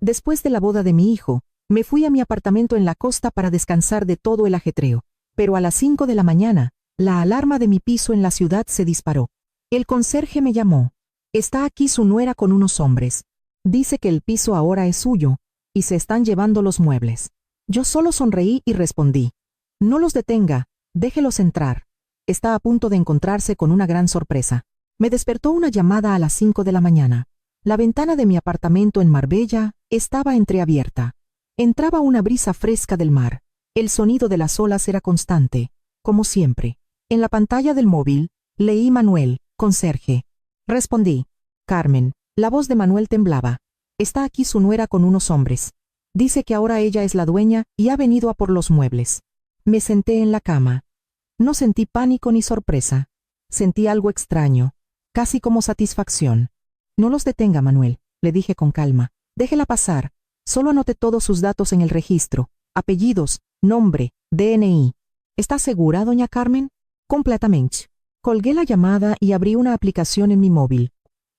Después de la boda de mi hijo, me fui a mi apartamento en la costa para descansar de todo el ajetreo. Pero a las 5 de la mañana, la alarma de mi piso en la ciudad se disparó. El conserje me llamó. Está aquí su nuera con unos hombres. Dice que el piso ahora es suyo, y se están llevando los muebles. Yo solo sonreí y respondí. No los detenga, déjelos entrar. Está a punto de encontrarse con una gran sorpresa. Me despertó una llamada a las 5 de la mañana. La ventana de mi apartamento en Marbella estaba entreabierta. Entraba una brisa fresca del mar. El sonido de las olas era constante, como siempre. En la pantalla del móvil, leí Manuel, conserje. Respondí. Carmen. La voz de Manuel temblaba. Está aquí su nuera con unos hombres. Dice que ahora ella es la dueña y ha venido a por los muebles. Me senté en la cama. No sentí pánico ni sorpresa. Sentí algo extraño, casi como satisfacción. No los detenga, Manuel, le dije con calma. Déjela pasar. Solo anote todos sus datos en el registro. Apellidos, nombre, DNI. ¿Está segura, doña Carmen? Completamente. Colgué la llamada y abrí una aplicación en mi móvil.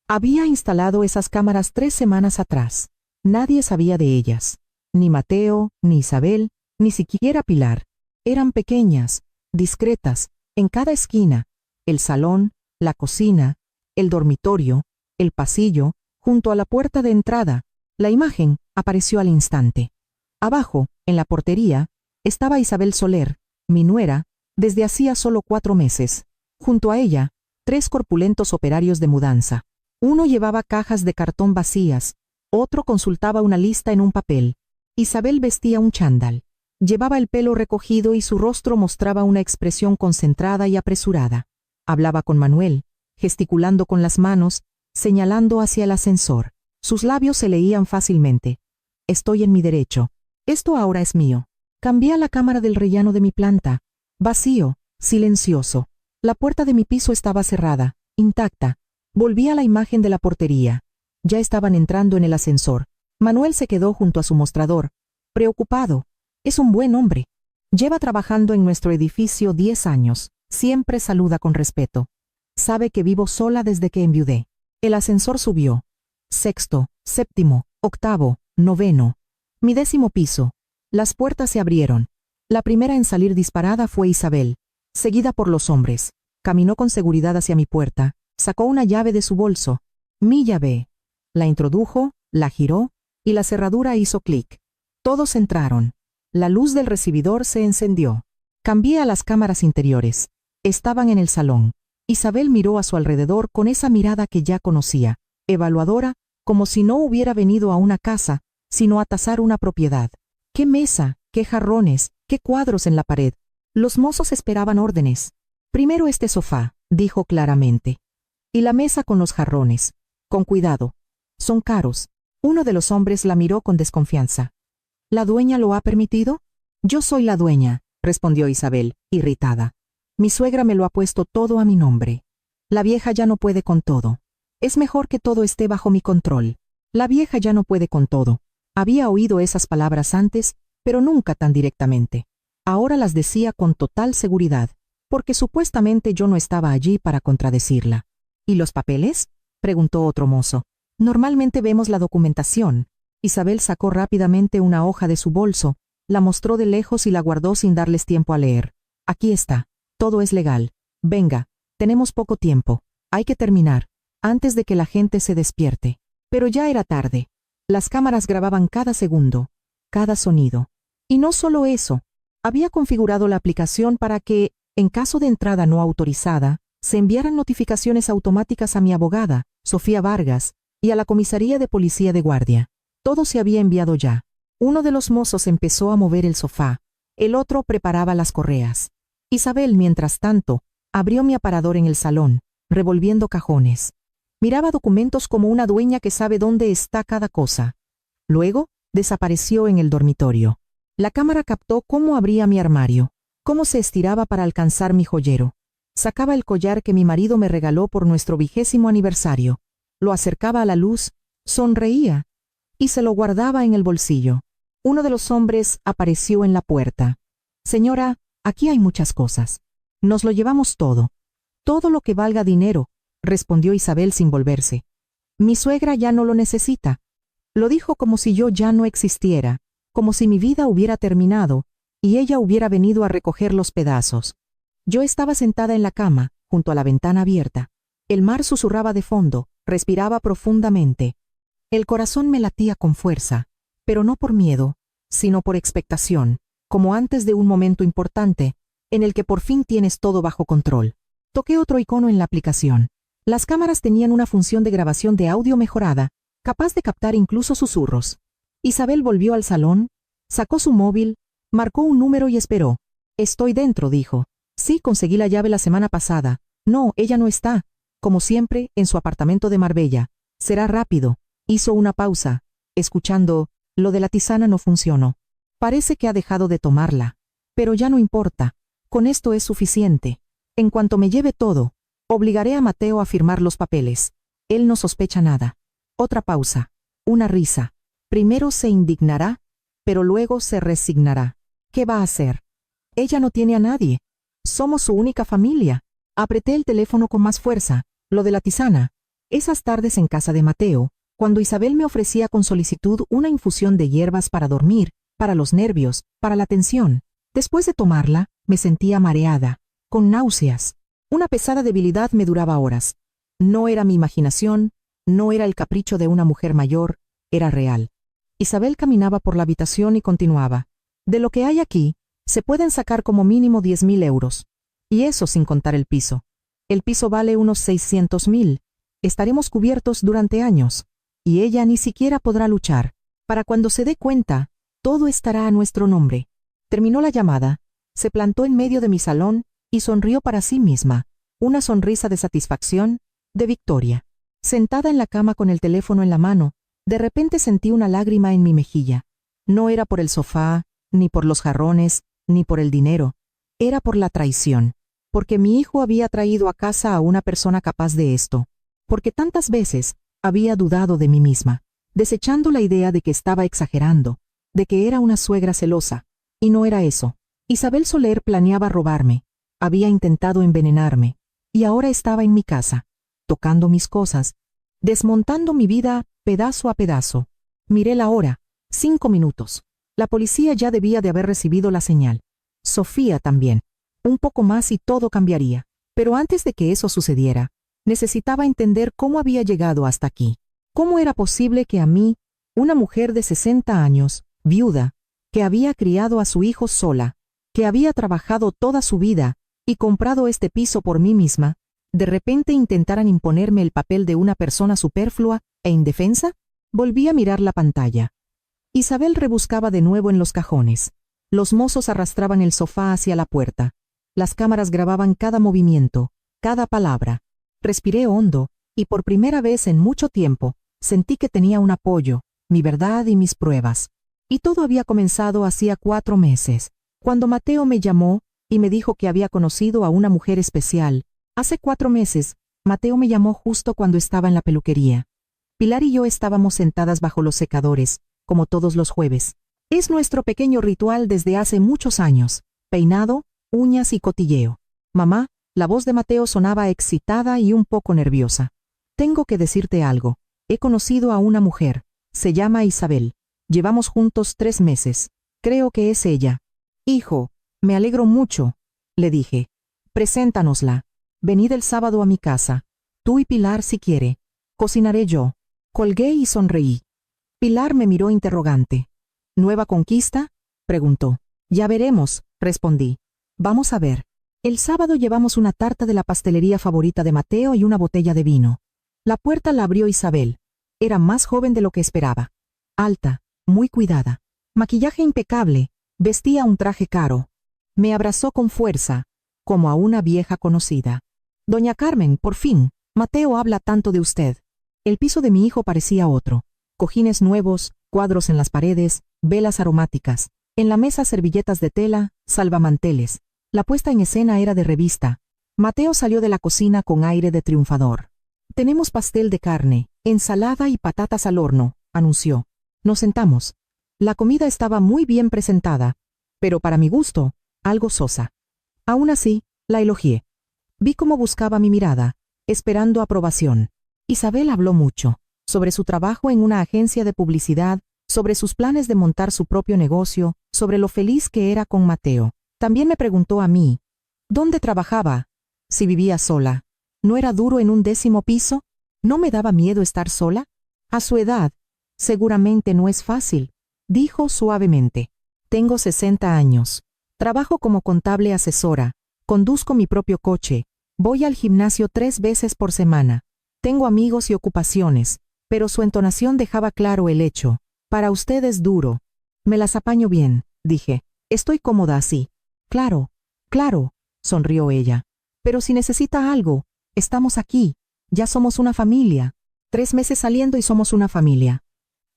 Había instalado esas cámaras 3 semanas atrás. Nadie sabía de ellas. Ni Mateo, ni Isabel, ni siquiera Pilar. Eran pequeñas, discretas, en cada esquina. El salón, la cocina, el dormitorio, el pasillo, junto a la puerta de entrada. La imagen apareció al instante. Abajo, en la portería, estaba Isabel Soler, mi nuera, desde hacía solo 4 meses. Junto a ella, 3 corpulentos operarios de mudanza. Uno llevaba cajas de cartón vacías, otro consultaba una lista en un papel. Isabel vestía un chándal. Llevaba el pelo recogido y su rostro mostraba una expresión concentrada y apresurada. Hablaba con Manuel, gesticulando con las manos, señalando hacia el ascensor. Sus labios se leían fácilmente. Estoy en mi derecho. Esto ahora es mío. Cambié a la cámara del rellano de mi planta. Vacío, silencioso. La puerta de mi piso estaba cerrada, intacta. Volví a la imagen de la portería. Ya estaban entrando en el ascensor. Manuel se quedó junto a su mostrador, preocupado. Es un buen hombre. Lleva trabajando en nuestro edificio 10 años. Siempre saluda con respeto. Sabe que vivo sola desde que enviudé. El ascensor subió. 6º, 7º, 8º, 9º. Mi 10º piso. Las puertas se abrieron. La primera en salir disparada fue Isabel, seguida por los hombres. Caminó con seguridad hacia mi puerta. Sacó una llave de su bolso. Mi llave. La introdujo, la giró, y la cerradura hizo clic. Todos entraron. La luz del recibidor se encendió. Cambié a las cámaras interiores. Estaban en el salón. Isabel miró a su alrededor con esa mirada que ya conocía, evaluadora, como si no hubiera venido a una casa, sino a tasar una propiedad. ¡Qué mesa! ¡Qué jarrones! ¡Qué cuadros en la pared! Los mozos esperaban órdenes. Primero este sofá, dijo claramente. Y la mesa con los jarrones. Con cuidado. Son caros. Uno de los hombres la miró con desconfianza. ¿La dueña lo ha permitido? Yo soy la dueña, respondió Isabel, irritada. Mi suegra me lo ha puesto todo a mi nombre. La vieja ya no puede con todo. Es mejor que todo esté bajo mi control. La vieja ya no puede con todo. Había oído esas palabras antes, pero nunca tan directamente. Ahora las decía con total seguridad, porque supuestamente yo no estaba allí para contradecirla. ¿Y los papeles?, preguntó otro mozo. Normalmente vemos la documentación. Isabel sacó rápidamente una hoja de su bolso, la mostró de lejos y la guardó sin darles tiempo a leer. Aquí está. Todo es legal. Venga, tenemos poco tiempo. Hay que terminar, antes de que la gente se despierte. Pero ya era tarde. Las cámaras grababan cada segundo, cada sonido. Y no solo eso. Había configurado la aplicación para que, en caso de entrada no autorizada, se enviaran notificaciones automáticas a mi abogada, Sofía Vargas, y a la comisaría de policía de guardia. Todo se había enviado ya. Uno de los mozos empezó a mover el sofá. El otro preparaba las correas. Isabel, mientras tanto, abrió mi aparador en el salón, revolviendo cajones. Miraba documentos como una dueña que sabe dónde está cada cosa. Luego, desapareció en el dormitorio. La cámara captó cómo abría mi armario, cómo se estiraba para alcanzar mi joyero. Sacaba el collar que mi marido me regaló por nuestro 20º aniversario. Lo acercaba a la luz, sonreía, y se lo guardaba en el bolsillo. Uno de los hombres apareció en la puerta. Señora, aquí hay muchas cosas. Nos lo llevamos todo. Todo lo que valga dinero, respondió Isabel sin volverse. Mi suegra ya no lo necesita. Lo dijo como si yo ya no existiera, como si mi vida hubiera terminado, y ella hubiera venido a recoger los pedazos. Yo estaba sentada en la cama, junto a la ventana abierta. El mar susurraba de fondo, respiraba profundamente. El corazón me latía con fuerza, pero no por miedo, sino por expectación, como antes de un momento importante, en el que por fin tienes todo bajo control. Toqué otro icono en la aplicación. Las cámaras tenían una función de grabación de audio mejorada, capaz de captar incluso susurros. Isabel volvió al salón, sacó su móvil, marcó un número y esperó. «Estoy dentro», dijo. «Sí, conseguí la llave la semana pasada. No, ella no está. Como siempre, en su apartamento de Marbella. Será rápido». Hizo una pausa, escuchando. «Lo de la tisana no funcionó. Parece que ha dejado de tomarla. Pero ya no importa. Con esto es suficiente. En cuanto me lleve todo, obligaré a Mateo a firmar los papeles. Él no sospecha nada». Otra pausa. Una risa. Primero se indignará, pero luego se resignará. ¿Qué va a hacer? Ella no tiene a nadie. Somos su única familia. Apreté el teléfono con más fuerza. Lo de la tisana. Esas tardes en casa de Mateo, cuando Isabel me ofrecía con solicitud una infusión de hierbas para dormir, para los nervios, para la tensión. Después de tomarla, me sentía mareada, con náuseas. Una pesada debilidad me duraba horas. No era mi imaginación, no era el capricho de una mujer mayor, era real. Isabel caminaba por la habitación y continuaba. «De lo que hay aquí, se pueden sacar como mínimo 10.000 euros. Y eso sin contar el piso. El piso vale unos 600.000. Estaremos cubiertos durante años. Y ella ni siquiera podrá luchar. Para cuando se dé cuenta, todo estará a nuestro nombre». Terminó la llamada, se plantó en medio de mi salón y sonrió para sí misma, una sonrisa de satisfacción, de victoria. Sentada en la cama con el teléfono en la mano, de repente sentí una lágrima en mi mejilla. No era por el sofá, ni por los jarrones, ni por el dinero. Era por la traición. Porque mi hijo había traído a casa a una persona capaz de esto. Porque tantas veces había dudado de mí misma, desechando la idea de que estaba exagerando, de que era una suegra celosa. Y no era eso. Isabel Soler planeaba robarme. Había intentado envenenarme. Y ahora estaba en mi casa, tocando mis cosas, desmontando mi vida pedazo a pedazo. Miré la hora. 5 minutos. La policía ya debía de haber recibido la señal. Sofía también. Un poco más y todo cambiaría. Pero antes de que eso sucediera, necesitaba entender cómo había llegado hasta aquí. ¿Cómo era posible que a mí, una mujer de 60 años, viuda, que había criado a su hijo sola, que había trabajado toda su vida y comprado este piso por mí misma, de repente intentaran imponerme el papel de una persona superflua e indefensa? Volví a mirar la pantalla. Isabel rebuscaba de nuevo en los cajones. Los mozos arrastraban el sofá hacia la puerta. Las cámaras grababan cada movimiento, cada palabra. Respiré hondo, y por primera vez en mucho tiempo, sentí que tenía un apoyo, mi verdad y mis pruebas. Y todo había comenzado hacía 4 meses, cuando Mateo me llamó y me dijo que había conocido a una mujer especial. Hace 4 meses, Mateo me llamó justo cuando estaba en la peluquería. Pilar y yo estábamos sentadas bajo los secadores, como todos los jueves. Es nuestro pequeño ritual desde hace muchos años: peinado, uñas y cotilleo. Mamá, la voz de Mateo sonaba excitada y un poco nerviosa. «Tengo que decirte algo. He conocido a una mujer. Se llama Isabel. Llevamos juntos 3 meses. Creo que es ella». «Hijo, me alegro mucho», le dije. «Preséntanosla. Venid el sábado a mi casa. Tú y Pilar si quiere. Cocinaré yo». Colgué y sonreí. Pilar me miró interrogante. «¿Nueva conquista?», preguntó. «Ya veremos», respondí. «Vamos a ver». El sábado llevamos una tarta de la pastelería favorita de Mateo y una botella de vino. La puerta la abrió Isabel. Era más joven de lo que esperaba. Alta, muy cuidada. Maquillaje impecable. Vestía un traje caro. Me abrazó con fuerza, como a una vieja conocida. «Doña Carmen, por fin. Mateo habla tanto de usted». El piso de mi hijo parecía otro. Cojines nuevos, cuadros en las paredes, velas aromáticas. En la mesa servilletas de tela, salvamanteles. La puesta en escena era de revista. Mateo salió de la cocina con aire de triunfador. «Tenemos pastel de carne, ensalada y patatas al horno», anunció. Nos sentamos. La comida estaba muy bien presentada, pero para mi gusto, algo sosa. Aún así, la elogié. Vi cómo buscaba mi mirada, esperando aprobación. Isabel habló mucho. sobre su trabajo en una agencia de publicidad, sobre sus planes de montar su propio negocio, sobre lo feliz que era con Mateo. También me preguntó a mí, ¿dónde trabajaba? Si vivía sola. ¿No era duro en un 10º piso? ¿No me daba miedo estar sola? A su edad, seguramente no es fácil, dijo suavemente. Tengo 60 años. Trabajo como contable asesora. Conduzco mi propio coche. Voy al gimnasio 3 veces por semana. Tengo amigos y ocupaciones, pero su entonación dejaba claro el hecho. Para usted es duro. Me las apaño bien, dije. Estoy cómoda así. Claro, claro, sonrió ella. Pero si necesita algo, estamos aquí. Ya somos una familia. 3 meses saliendo y somos una familia.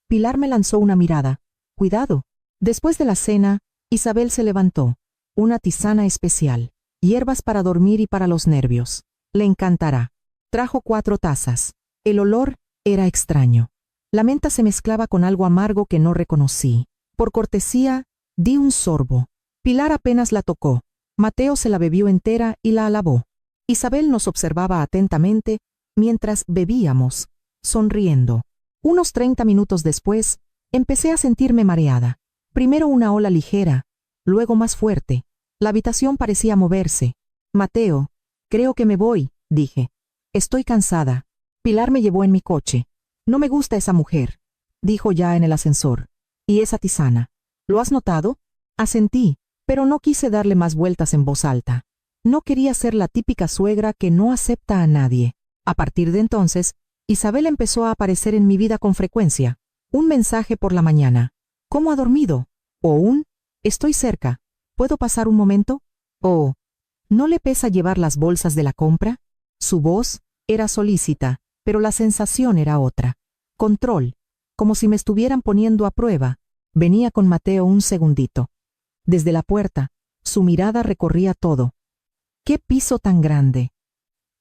Pilar me lanzó una mirada. Cuidado. Después de la cena, Isabel se levantó. Una tisana especial. Hierbas para dormir y para los nervios. Le encantará. Trajo 4 tazas. El olor era extraño. La menta se mezclaba con algo amargo que no reconocí. Por cortesía, di un sorbo. Pilar apenas la tocó. Mateo se la bebió entera y la alabó. Isabel nos observaba atentamente mientras bebíamos, sonriendo. Unos 30 minutos después, empecé a sentirme mareada. Primero una ola ligera, luego más fuerte. La habitación parecía moverse. Mateo, creo que me voy, dije. Estoy cansada. Pilar me llevó en mi coche. No me gusta esa mujer, dijo ya en el ascensor. Y esa tisana. ¿Lo has notado? Asentí, pero no quise darle más vueltas en voz alta. No quería ser la típica suegra que no acepta a nadie. A partir de entonces, Isabel empezó a aparecer en mi vida con frecuencia. Un mensaje por la mañana. ¿Cómo ha dormido? O un, estoy cerca. ¿Puedo pasar un momento? O, ¿no le pesa llevar las bolsas de la compra? Su voz era solícita, pero la sensación era otra. Control, como si me estuvieran poniendo a prueba. Venía con Mateo un segundito. Desde la puerta, su mirada recorría todo. ¡Qué piso tan grande!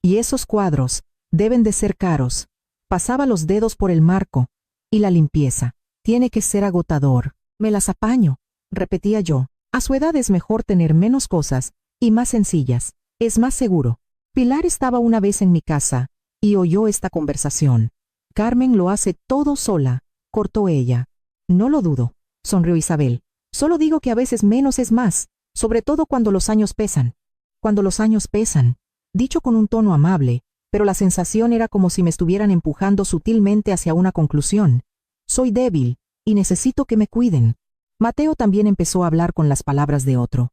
Y esos cuadros, deben de ser caros. Pasaba los dedos por el marco. Y la limpieza. Tiene que ser agotador. Me las apaño, repetía yo. A su edad es mejor tener menos cosas, y más sencillas. Es más seguro. Pilar estaba una vez en mi casa, y oyó esta conversación. Carmen lo hace todo sola, cortó ella. No lo dudo, sonrió Isabel. Solo digo que a veces menos es más, sobre todo cuando los años pesan. Cuando los años pesan, dicho con un tono amable, pero la sensación era como si me estuvieran empujando sutilmente hacia una conclusión. Soy débil, y necesito que me cuiden. Mateo también empezó a hablar con las palabras de otro.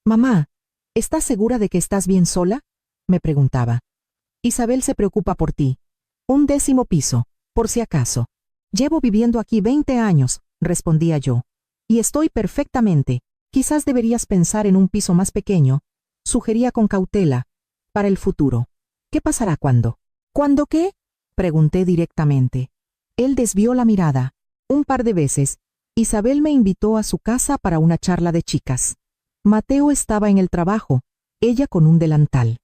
Mamá, ¿estás segura de que estás bien sola? Me preguntaba. Isabel se preocupa por ti. Un 10º piso, por si acaso. Llevo viviendo aquí 20 años, respondía yo. Y estoy perfectamente. Quizás deberías pensar en un piso más pequeño, sugería con cautela, para el futuro. ¿Qué pasará cuando? ¿Cuándo qué? Pregunté directamente. Él desvió la mirada. Un par de veces, Isabel me invitó a su casa para una charla de chicas. Mateo estaba en el trabajo, ella con un delantal.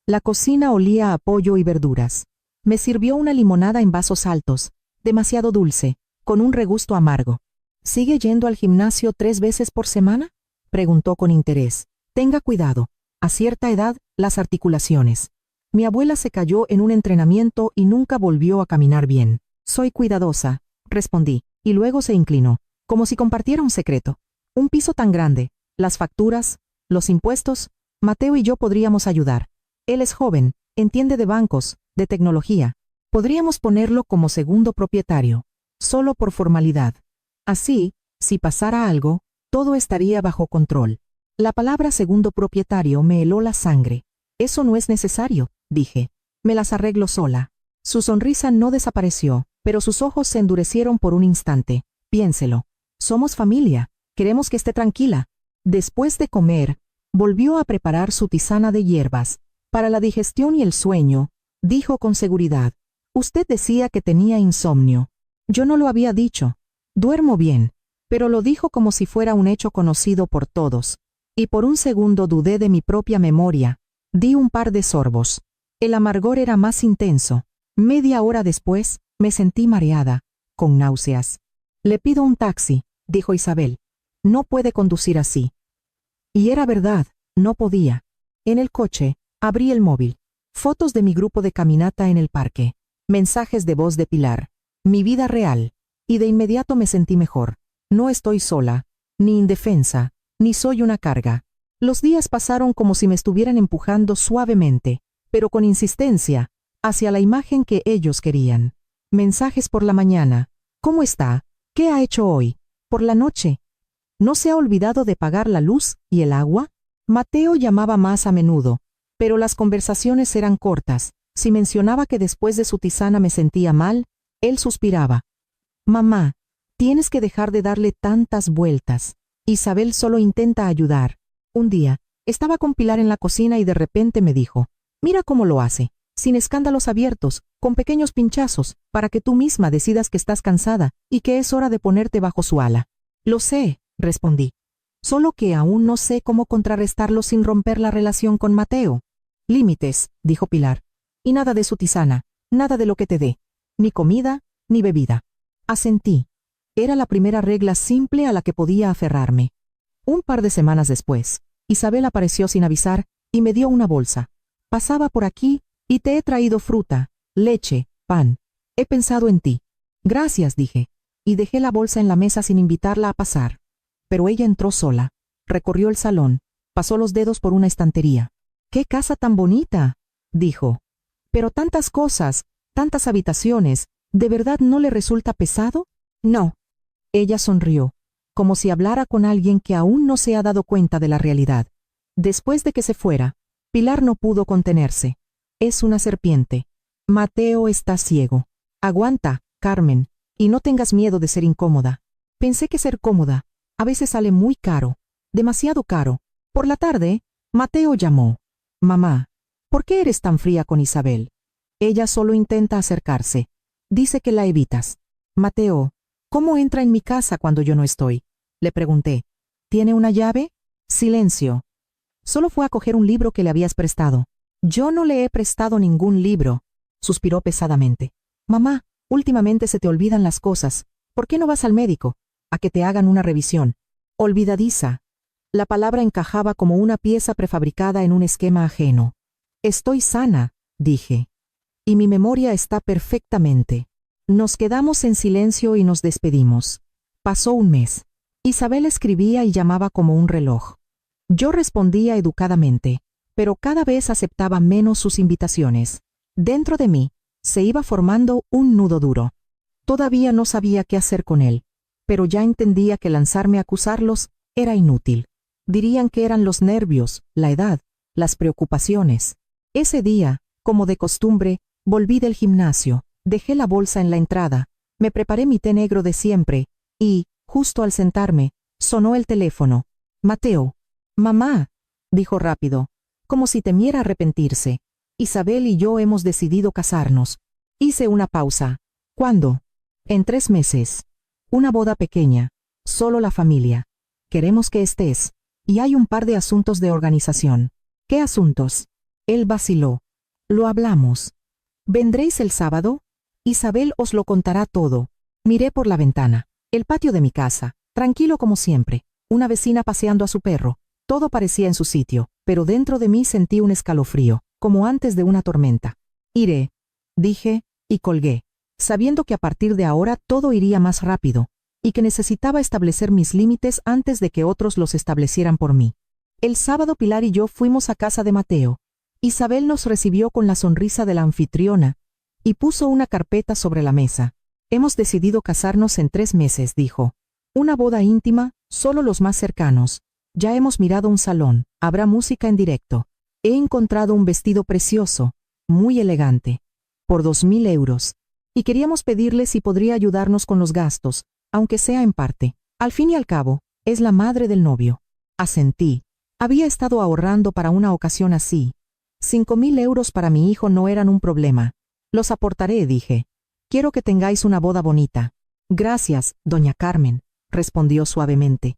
La cocina olía a pollo y verduras. Me sirvió una limonada en vasos altos, demasiado dulce, con un regusto amargo. ¿Sigue yendo al gimnasio 3 veces por semana? Preguntó con interés. Tenga cuidado. A cierta edad, las articulaciones. Mi abuela se cayó en un entrenamiento y nunca volvió a caminar bien. Soy cuidadosa, respondí, y luego se inclinó, como si compartiera un secreto. Un piso tan grande, las facturas, los impuestos, Mateo y yo podríamos ayudar. Él es joven, entiende de bancos, de tecnología. Podríamos ponerlo como segundo propietario, solo por formalidad. Así, si pasara algo, todo estaría bajo control. La palabra segundo propietario me heló la sangre. Eso no es necesario, dije. Me las arreglo sola. Su sonrisa no desapareció, pero sus ojos se endurecieron por un instante. Piénselo. Somos familia. Queremos que esté tranquila. Después de comer, volvió a preparar su tisana de hierbas. Para la digestión y el sueño, dijo con seguridad. Usted decía que tenía insomnio. Yo no lo había dicho. Duermo bien, pero lo dijo como si fuera un hecho conocido por todos. Y por un segundo dudé de mi propia memoria. Di un par de sorbos. El amargor era más intenso. Media hora después, me sentí mareada, con náuseas. Le pido un taxi, dijo Isabel. No puede conducir así. Y era verdad, no podía. En el coche, abrí el móvil. Fotos de mi grupo de caminata en el parque. Mensajes de voz de Pilar. mi vida real, y de inmediato me sentí mejor. No estoy sola, ni indefensa, ni soy una carga. Los días pasaron como si me estuvieran empujando suavemente, pero con insistencia, hacia la imagen que ellos querían. Mensajes por la mañana. ¿Cómo está? ¿Qué ha hecho hoy? Por la noche. ¿No se ha olvidado de pagar la luz y el agua? Mateo llamaba más a menudo, pero las conversaciones eran cortas. Si mencionaba que después de su tisana me sentía mal, él suspiraba. Mamá, tienes que dejar de darle tantas vueltas. Isabel solo intenta ayudar. Un día, estaba con Pilar en la cocina y de repente me dijo, mira cómo lo hace, sin escándalos abiertos, con pequeños pinchazos, para que tú misma decidas que estás cansada y que es hora de ponerte bajo su ala. Lo sé, respondí. Solo que aún no sé cómo contrarrestarlo sin romper la relación con Mateo. Límites, dijo Pilar. Y nada de su tisana, nada de lo que te dé. Ni comida, ni bebida. Asentí. Era la primera regla simple a la que podía aferrarme. Un par de semanas después, Isabel apareció sin avisar y me dio una bolsa. Pasaba por aquí y te he traído fruta, leche, pan. He pensado en ti. Gracias, dije, y dejé la bolsa en la mesa sin invitarla a pasar. Pero ella entró sola, recorrió el salón, pasó los dedos por una estantería. ¡Qué casa tan bonita!, dijo. Pero tantas cosas, tantas habitaciones, ¿de verdad no le resulta pesado? No. Ella sonrió, como si hablara con alguien que aún no se ha dado cuenta de la realidad. Después de que se fuera, Pilar no pudo contenerse. Es una serpiente. Mateo está ciego. Aguanta, Carmen, y no tengas miedo de ser incómoda. Pensé que ser cómoda a veces sale muy caro, demasiado caro. Por la tarde, Mateo llamó. Mamá, ¿por qué eres tan fría con Isabel? Ella solo intenta acercarse. Dice que la evitas. Mateo, ¿cómo entra en mi casa cuando yo no estoy? Le pregunté. ¿Tiene una llave? Silencio. Solo fue a coger un libro que le habías prestado. Yo no le he prestado ningún libro. Suspiró pesadamente. Mamá, últimamente se te olvidan las cosas. ¿Por qué no vas al médico? A que te hagan una revisión. Olvidadiza. La palabra encajaba como una pieza prefabricada en un esquema ajeno. Estoy sana, dije. Y mi memoria está perfectamente. Nos quedamos en silencio y nos despedimos. Pasó un mes. Isabel escribía y llamaba como un reloj. Yo respondía educadamente, pero cada vez aceptaba menos sus invitaciones. Dentro de mí, se iba formando un nudo duro. Todavía no sabía qué hacer con él, pero ya entendía que lanzarme a acusarlos era inútil. Dirían que eran los nervios, la edad, las preocupaciones. Ese día, como de costumbre, volví del gimnasio, dejé la bolsa en la entrada, me preparé mi té negro de siempre, y, justo al sentarme, sonó el teléfono. Mateo. Mamá, dijo rápido, como si temiera arrepentirse. Isabel y yo hemos decidido casarnos. Hice una pausa. ¿Cuándo? En 3 meses. Una boda pequeña. Solo la familia. Queremos que estés. Y hay un par de asuntos de organización. ¿Qué asuntos? Él vaciló. Lo hablamos. ¿Vendréis el sábado? Isabel os lo contará todo. Miré por la ventana. El patio de mi casa, tranquilo como siempre. Una vecina paseando a su perro. Todo parecía en su sitio, pero dentro de mí sentí un escalofrío, como antes de una tormenta. Iré, dije, y colgué, sabiendo que a partir de ahora todo iría más rápido, y que necesitaba establecer mis límites antes de que otros los establecieran por mí. El sábado Pilar y yo fuimos a casa de Mateo. Isabel nos recibió con la sonrisa de la anfitriona, y puso una carpeta sobre la mesa. Hemos decidido casarnos en 3 meses, dijo. Una boda íntima, solo los más cercanos. Ya hemos mirado un salón, habrá música en directo. He encontrado un vestido precioso, muy elegante, por 2.000 euros. Y queríamos pedirle si podría ayudarnos con los gastos, aunque sea en parte. Al fin y al cabo, es la madre del novio. Asentí. Había estado ahorrando para una ocasión así. 5.000 euros para mi hijo no eran un problema. Los aportaré, dije. Quiero que tengáis una boda bonita. Gracias, doña Carmen, respondió suavemente.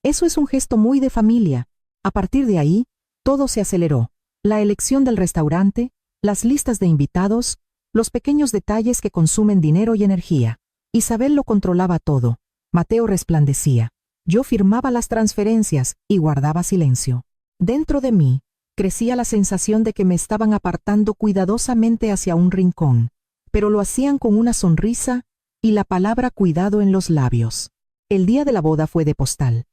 Eso es un gesto muy de familia. A partir de ahí, todo se aceleró. La elección del restaurante, las listas de invitados, los pequeños detalles que consumen dinero y energía. Isabel lo controlaba todo. Mateo resplandecía. Yo firmaba las transferencias y guardaba silencio. Dentro de mí, crecía la sensación de que me estaban apartando cuidadosamente hacia un rincón, pero lo hacían con una sonrisa y la palabra cuidado en los labios. El día de la boda fue de postal.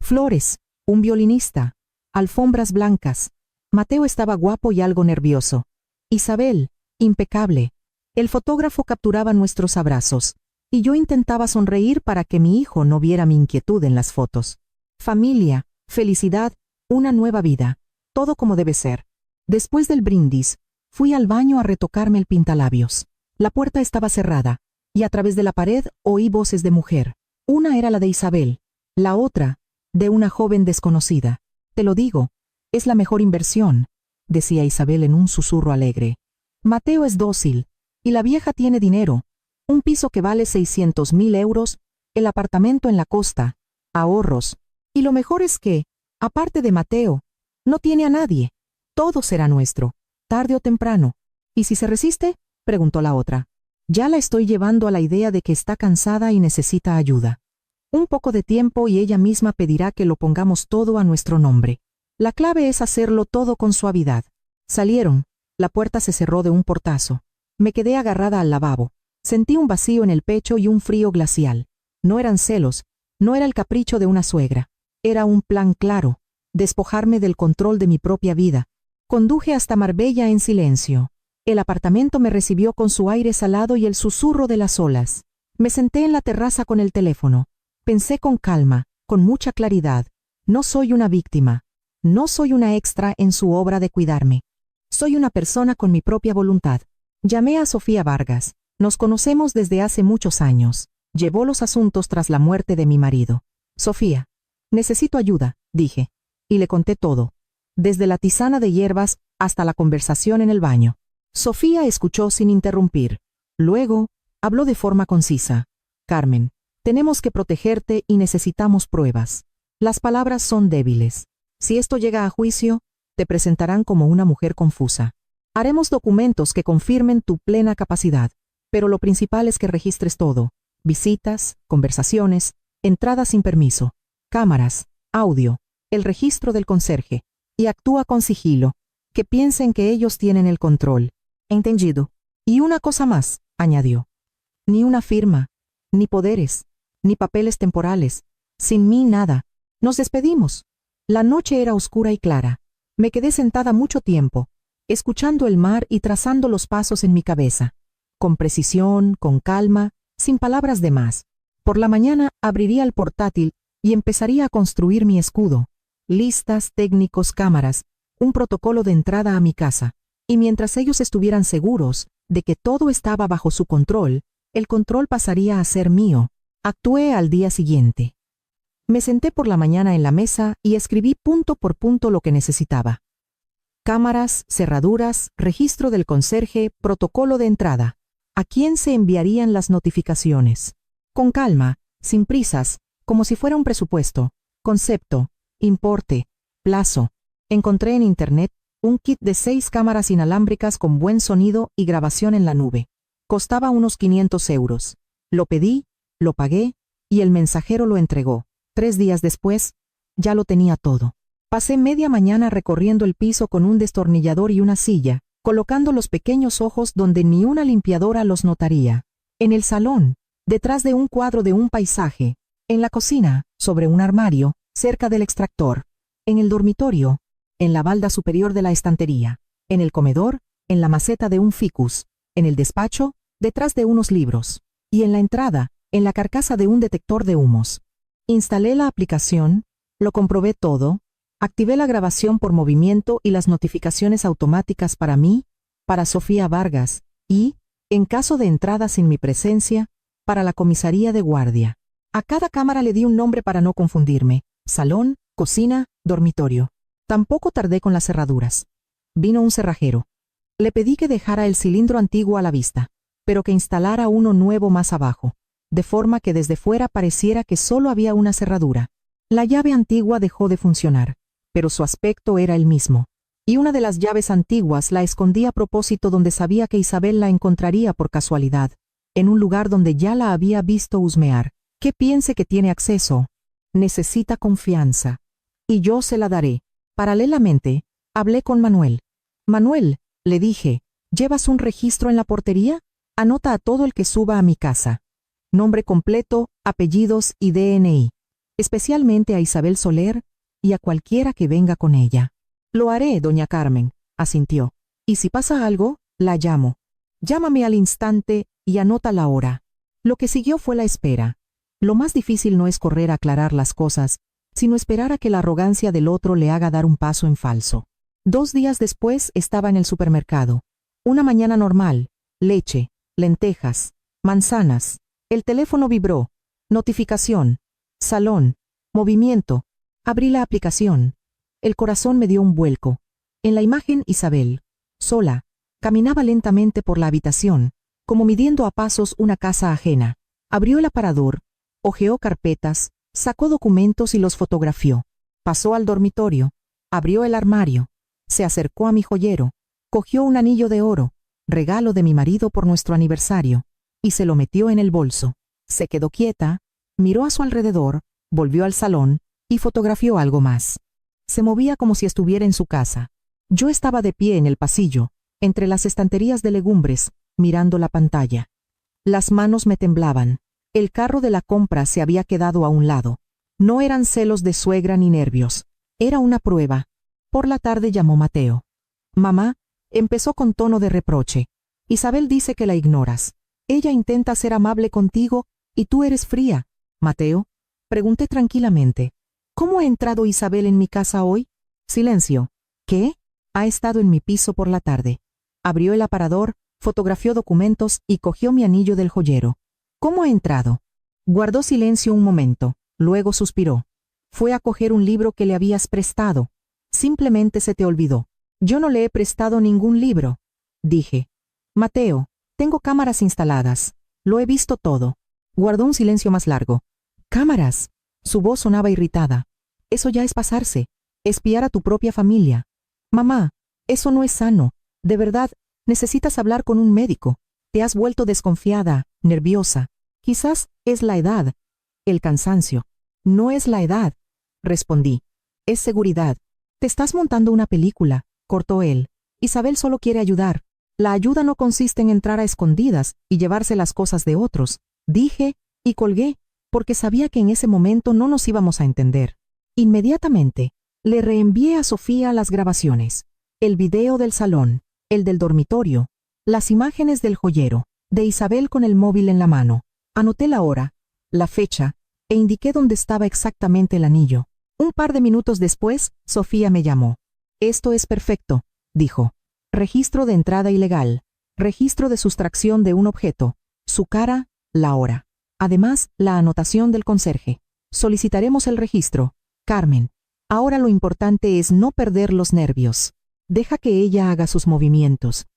Flores, un violinista, alfombras blancas. Mateo estaba guapo y algo nervioso. Isabel, impecable. El fotógrafo capturaba nuestros abrazos, y yo intentaba sonreír para que mi hijo no viera mi inquietud en las fotos. Familia, felicidad, una nueva vida, todo como debe ser. Después del brindis, fui al baño a retocarme el pintalabios. La puerta estaba cerrada, y a través de la pared oí voces de mujer. Una era la de Isabel, la otra, de una joven desconocida. Te lo digo, es la mejor inversión, decía Isabel en un susurro alegre. Mateo es dócil, y la vieja tiene dinero. Un piso que vale 600.000 euros, el apartamento en la costa, ahorros. Y lo mejor es que, aparte de Mateo, no tiene a nadie. Todo será nuestro, tarde o temprano. ¿Y si se resiste?, preguntó la otra. Ya la estoy llevando a la idea de que está cansada y necesita ayuda. Un poco de tiempo y ella misma pedirá que lo pongamos todo a nuestro nombre. La clave es hacerlo todo con suavidad. Salieron. La puerta se cerró de un portazo. Me quedé agarrada al lavabo. Sentí un vacío en el pecho y un frío glacial. No eran celos, no era el capricho de una suegra. Era un plan claro, despojarme del control de mi propia vida. Conduje hasta Marbella en silencio. El apartamento me recibió con su aire salado y el susurro de las olas. Me senté en la terraza con el teléfono. Pensé con calma, con mucha claridad. No soy una víctima. No soy una extra en su obra de cuidarme. Soy una persona con mi propia voluntad. Llamé a Sofía Vargas. Nos conocemos desde hace muchos años. Llevó los asuntos tras la muerte de mi marido. Sofía, necesito ayuda, dije. Y le conté todo. Desde la tisana de hierbas hasta la conversación en el baño. Sofía escuchó sin interrumpir. Luego, habló de forma concisa. Carmen, tenemos que protegerte y necesitamos pruebas. Las palabras son débiles. Si esto llega a juicio, te presentarán como una mujer confusa. Haremos documentos que confirmen tu plena capacidad, pero lo principal es que registres todo. Visitas, conversaciones, entradas sin permiso, cámaras, audio, el registro del conserje. Y actúa con sigilo, que piensen que ellos tienen el control. Entendido. Y una cosa más, añadió. Ni una firma, ni poderes, ni papeles temporales. Sin mí nada. Nos despedimos. La noche era oscura y clara. Me quedé sentada mucho tiempo, escuchando el mar y trazando los pasos en mi cabeza. Con precisión, con calma, sin palabras de más. Por la mañana abriría el portátil y empezaría a construir mi escudo. Listas, técnicos, cámaras, un protocolo de entrada a mi casa. Y mientras ellos estuvieran seguros de que todo estaba bajo su control, el control pasaría a ser mío. Actué al día siguiente. Me senté por la mañana en la mesa y escribí punto por punto lo que necesitaba. Cámaras, cerraduras, registro del conserje, protocolo de entrada. ¿A quién se enviarían las notificaciones? Con calma, sin prisas, como si fuera un presupuesto. Concepto, importe, plazo. Encontré en internet un kit de 6 cámaras inalámbricas con buen sonido y grabación en la nube. Costaba unos 500 euros. Lo pedí, lo pagué, y el mensajero lo entregó. 3 días después, ya lo tenía todo. Pasé media mañana recorriendo el piso con un destornillador y una silla, colocando los pequeños ojos donde ni una limpiadora los notaría. En el salón, detrás de un cuadro de un paisaje. En la cocina, sobre un armario, cerca del extractor. En el dormitorio, en la balda superior de la estantería. En el comedor, en la maceta de un ficus. En el despacho, detrás de unos libros. Y en la entrada, en la carcasa de un detector de humos. Instalé la aplicación, lo comprobé todo, activé la grabación por movimiento y las notificaciones automáticas para mí, para Sofía Vargas, y, en caso de entrada sin mi presencia, para la comisaría de guardia. A cada cámara le di un nombre para no confundirme: salón, cocina, dormitorio. Tampoco tardé con las cerraduras. Vino un cerrajero. Le pedí que dejara el cilindro antiguo a la vista, pero que instalara uno nuevo más abajo, de forma que desde fuera pareciera que solo había una cerradura. La llave antigua dejó de funcionar, pero su aspecto era el mismo, y una de las llaves antiguas la escondí a propósito donde sabía que Isabel la encontraría por casualidad, en un lugar donde ya la había visto husmear. Que piense que tiene acceso. Necesita confianza. Y yo se la daré. Paralelamente, hablé con Manuel. Manuel, le dije, ¿llevas un registro en la portería? Anota a todo el que suba a mi casa. nombre completo, apellidos y DNI. Especialmente a Isabel Soler y a cualquiera que venga con ella. Lo haré, doña Carmen, asintió. Y si pasa algo, la llamo. Llámame al instante y anota la hora. Lo que siguió fue la espera. Lo más difícil no es correr a aclarar las cosas, sino esperar a que la arrogancia del otro le haga dar un paso en falso. 2 días después estaba en el supermercado. Una mañana normal, leche, lentejas, manzanas. El teléfono vibró. Notificación. Salón. Movimiento. Abrí la aplicación. El corazón me dio un vuelco. En la imagen, Isabel, sola, caminaba lentamente por la habitación, como midiendo a pasos una casa ajena. Abrió el aparador, hojeó carpetas, sacó documentos y los fotografió. Pasó al dormitorio, abrió el armario, se acercó a mi joyero, cogió un anillo de oro, regalo de mi marido por nuestro aniversario, y se lo metió en el bolso. Se quedó quieta, miró a su alrededor, volvió al salón y fotografió algo más. Se movía como si estuviera en su casa. Yo estaba de pie en el pasillo, entre las estanterías de legumbres, mirando la pantalla. Las manos me temblaban. El carro de la compra se había quedado a un lado. No eran celos de suegra ni nervios. Era una prueba. Por la tarde llamó Mateo. Mamá, empezó con tono de reproche. Isabel dice que la ignoras. Ella intenta ser amable contigo y tú eres fría. Mateo, pregunté tranquilamente. ¿Cómo ha entrado Isabel en mi casa hoy? Silencio. ¿Qué? Ha estado en mi piso por la tarde. Abrió el aparador, fotografió documentos y cogió mi anillo del joyero. ¿Cómo ha entrado? Guardó silencio un momento, luego suspiró. Fue a coger un libro que le habías prestado. Simplemente se te olvidó. Yo no le he prestado ningún libro. Dije. Mateo, tengo cámaras instaladas. Lo he visto todo. Guardó un silencio más largo. ¿Cámaras? Su voz sonaba irritada. Eso ya es pasarse. Espiar a tu propia familia. Mamá, eso no es sano. De verdad, necesitas hablar con un médico. Te has vuelto desconfiada, nerviosa. Quizás es la edad. El cansancio. No es la edad, respondí. Es seguridad. Te estás montando una película, cortó él. Isabel solo quiere ayudar. La ayuda no consiste en entrar a escondidas y llevarse las cosas de otros, dije, y colgué, porque sabía que en ese momento no nos íbamos a entender. Inmediatamente, le reenvié a Sofía las grabaciones, el video del salón, el del dormitorio, las imágenes del joyero, de Isabel con el móvil en la mano. Anoté la hora, la fecha, e indiqué dónde estaba exactamente el anillo. Un par de minutos después, Sofía me llamó. Esto es perfecto, dijo. Registro de entrada ilegal, registro de sustracción de un objeto, su cara, la hora. Además, la anotación del conserje. Solicitaremos el registro. Carmen, ahora lo importante es no perder los nervios. Deja que ella haga sus movimientos.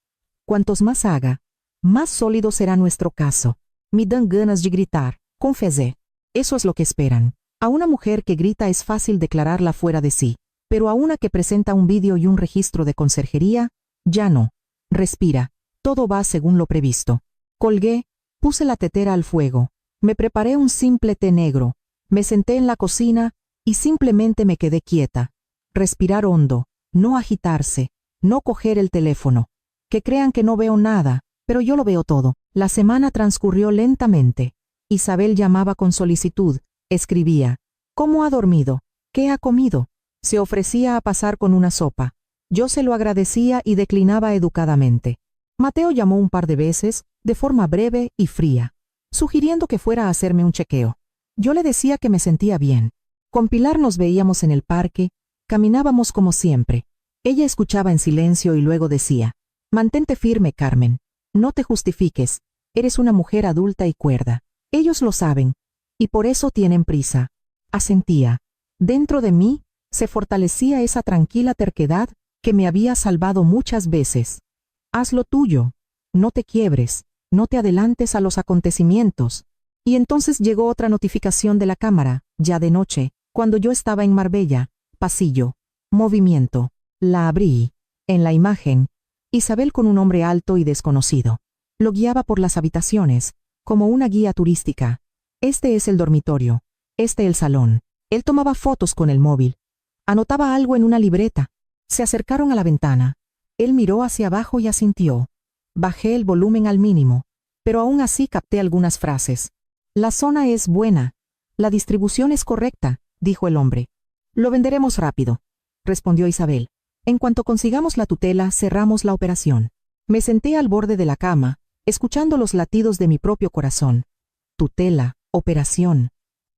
Cuantos más haga, más sólido será nuestro caso. Me dan ganas de gritar, confesé. Eso es lo que esperan. A una mujer que grita es fácil declararla fuera de sí, pero a una que presenta un vídeo y un registro de conserjería, ya no. Respira. Todo va según lo previsto. Colgué, puse la tetera al fuego. Me preparé un simple té negro. Me senté en la cocina y simplemente me quedé quieta. Respirar hondo, no agitarse, no coger el teléfono. Que crean que no veo nada, pero yo lo veo todo. La semana transcurrió lentamente. Isabel llamaba con solicitud, escribía. ¿Cómo ha dormido? ¿Qué ha comido? Se ofrecía a pasar con una sopa. Yo se lo agradecía y declinaba educadamente. Mateo llamó un par de veces, de forma breve y fría, sugiriendo que fuera a hacerme un chequeo. Yo le decía que me sentía bien. Con Pilar nos veíamos en el parque, caminábamos como siempre. Ella escuchaba en silencio y luego decía, mantente firme, Carmen. No te justifiques. Eres una mujer adulta y cuerda. Ellos lo saben, y por eso tienen prisa. Asentía. Dentro de mí se fortalecía esa tranquila terquedad que me había salvado muchas veces. Haz lo tuyo. No te quiebres. No te adelantes a los acontecimientos. Y entonces llegó otra notificación de la cámara, ya de noche, cuando yo estaba en Marbella. Pasillo. Movimiento. La abrí. En la imagen, Isabel con un hombre alto y desconocido. Lo guiaba por las habitaciones, como una guía turística. Este es el dormitorio. Este el salón. Él tomaba fotos con el móvil. Anotaba algo en una libreta. Se acercaron a la ventana. Él miró hacia abajo y asintió. Bajé el volumen al mínimo, pero aún así capté algunas frases. La zona es buena. La distribución es correcta, dijo el hombre. Lo venderemos rápido, respondió Isabel. En cuanto consigamos la tutela, cerramos la operación. Me senté al borde de la cama, escuchando los latidos de mi propio corazón. Tutela, operación.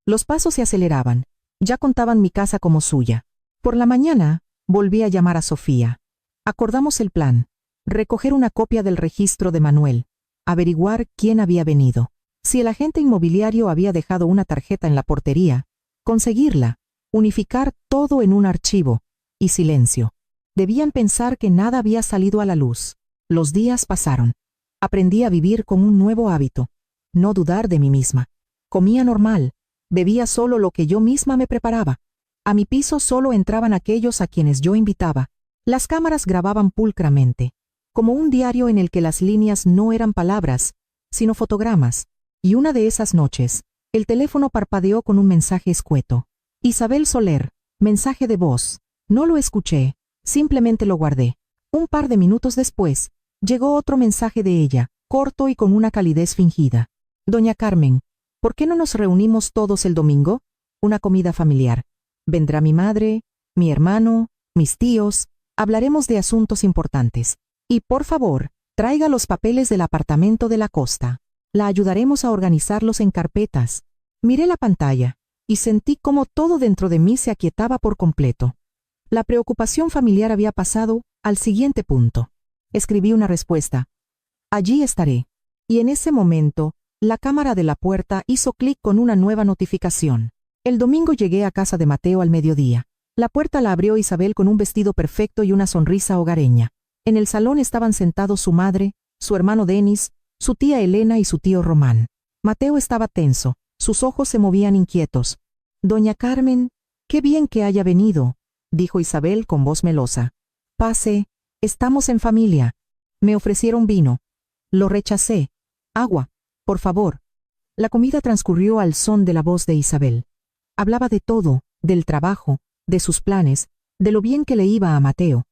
Los pasos se aceleraban. Ya contaban mi casa como suya. Por la mañana, volví a llamar a Sofía. Acordamos el plan. Recoger una copia del registro de Manuel. Averiguar quién había venido. Si el agente inmobiliario había dejado una tarjeta en la portería, conseguirla, unificar todo en un archivo, y silencio. Debían pensar que nada había salido a la luz. Los días pasaron. Aprendí a vivir con un nuevo hábito. No dudar de mí misma. Comía normal. Bebía solo lo que yo misma me preparaba. A mi piso solo entraban aquellos a quienes yo invitaba. Las cámaras grababan pulcramente, como un diario en el que las líneas no eran palabras, sino fotogramas. Y una de esas noches, el teléfono parpadeó con un mensaje escueto. Isabel Soler, mensaje de voz. No lo escuché, simplemente lo guardé. Un par de minutos después, llegó otro mensaje de ella, corto y con una calidez fingida. Doña Carmen, ¿por qué no nos reunimos todos el domingo? Una comida familiar. Vendrá mi madre, mi hermano, mis tíos, hablaremos de asuntos importantes. Y por favor, traiga los papeles del apartamento de la costa. La ayudaremos a organizarlos en carpetas. Miré la pantalla y sentí cómo todo dentro de mí se aquietaba por completo. La preocupación familiar había pasado al siguiente punto. Escribí una respuesta. Allí estaré. Y en ese momento, la cámara de la puerta hizo clic con una nueva notificación. El domingo llegué a casa de Mateo al mediodía. La puerta la abrió Isabel con un vestido perfecto y una sonrisa hogareña. En el salón estaban sentados su madre, su hermano Denis, su tía Elena y su tío Román. Mateo estaba tenso, sus ojos se movían inquietos. Doña Carmen, qué bien que haya venido, dijo Isabel con voz melosa. Pase, estamos en familia. Me ofrecieron vino. Lo rechacé. Agua, por favor. La comida transcurrió al son de la voz de Isabel. Hablaba de todo, del trabajo, de sus planes, de lo bien que le iba a Mateo.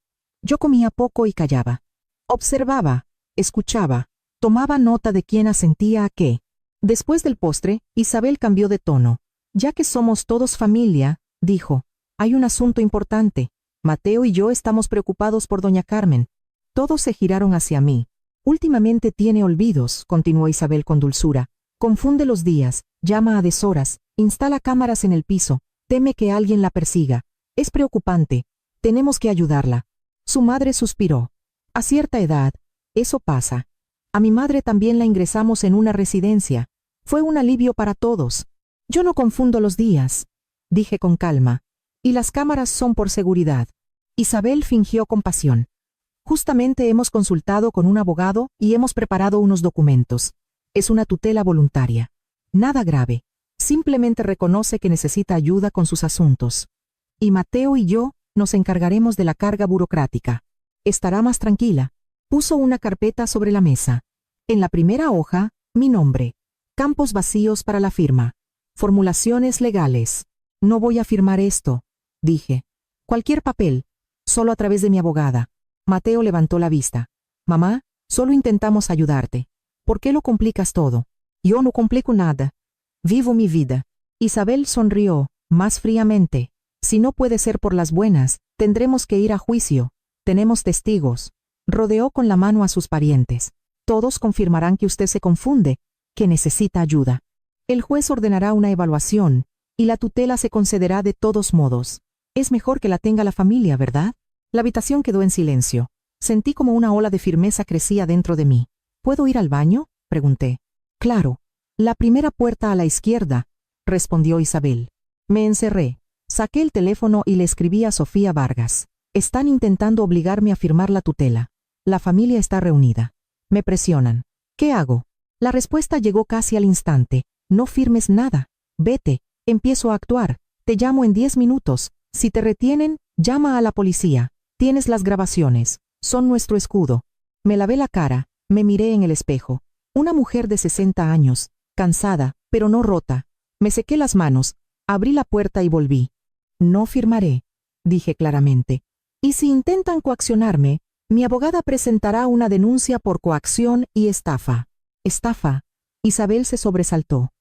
Yo comía poco y callaba. Observaba, escuchaba, tomaba nota de quién asentía a qué. Después del postre, Isabel cambió de tono. Ya que somos todos familia, dijo, hay un asunto importante. Mateo y yo estamos preocupados por doña Carmen. Todos se giraron hacia mí. Últimamente tiene olvidos, continuó Isabel con dulzura. Confunde los días, llama a deshoras, instala cámaras en el piso, teme que alguien la persiga. Es preocupante. Tenemos que ayudarla. Su madre suspiró. A cierta edad, eso pasa. A mi madre también la ingresamos en una residencia. Fue un alivio para todos. Yo no confundo los días, dije con calma. Y las cámaras son por seguridad. Isabel fingió compasión. Justamente hemos consultado con un abogado y hemos preparado unos documentos. Es una tutela voluntaria. Nada grave. Simplemente reconoce que necesita ayuda con sus asuntos. Y Mateo y yo nos encargaremos de la carga burocrática. Estará más tranquila. Puso una carpeta sobre la mesa. En la primera hoja, mi nombre. Campos vacíos para la firma. Formulaciones legales. No voy a firmar esto, dije. Cualquier papel, solo a través de mi abogada. Mateo levantó la vista. Mamá, solo intentamos ayudarte. ¿Por qué lo complicas todo? Yo no complico nada. Vivo mi vida. Isabel sonrió, más fríamente. Si no puede ser por las buenas, tendremos que ir a juicio. Tenemos testigos. Rodeó con la mano a sus parientes. Todos confirmarán que usted se confunde, que necesita ayuda. El juez ordenará una evaluación, y la tutela se concederá de todos modos. Es mejor que la tenga la familia, ¿verdad? La habitación quedó en silencio. Sentí como una ola de firmeza crecía dentro de mí. ¿Puedo ir al baño?, pregunté. Claro. La primera puerta a la izquierda, respondió Isabel. Me encerré. Saqué el teléfono y le escribí a Sofía Vargas. Están intentando obligarme a firmar la tutela. La familia está reunida. Me presionan. ¿Qué hago? La respuesta llegó casi al instante. No firmes nada. Vete. Empiezo a actuar. Te llamo en 10 minutos. Si te retienen, llama a la policía. Tienes las grabaciones. Son nuestro escudo. Me lavé la cara. Me miré en el espejo. Una mujer de 60 años. Cansada, pero no rota. Me sequé las manos. Abrí la puerta y volví. No firmaré, dije claramente. Y si intentan coaccionarme, mi abogada presentará una denuncia por coacción y estafa. ¿Estafa? Isabel se sobresaltó.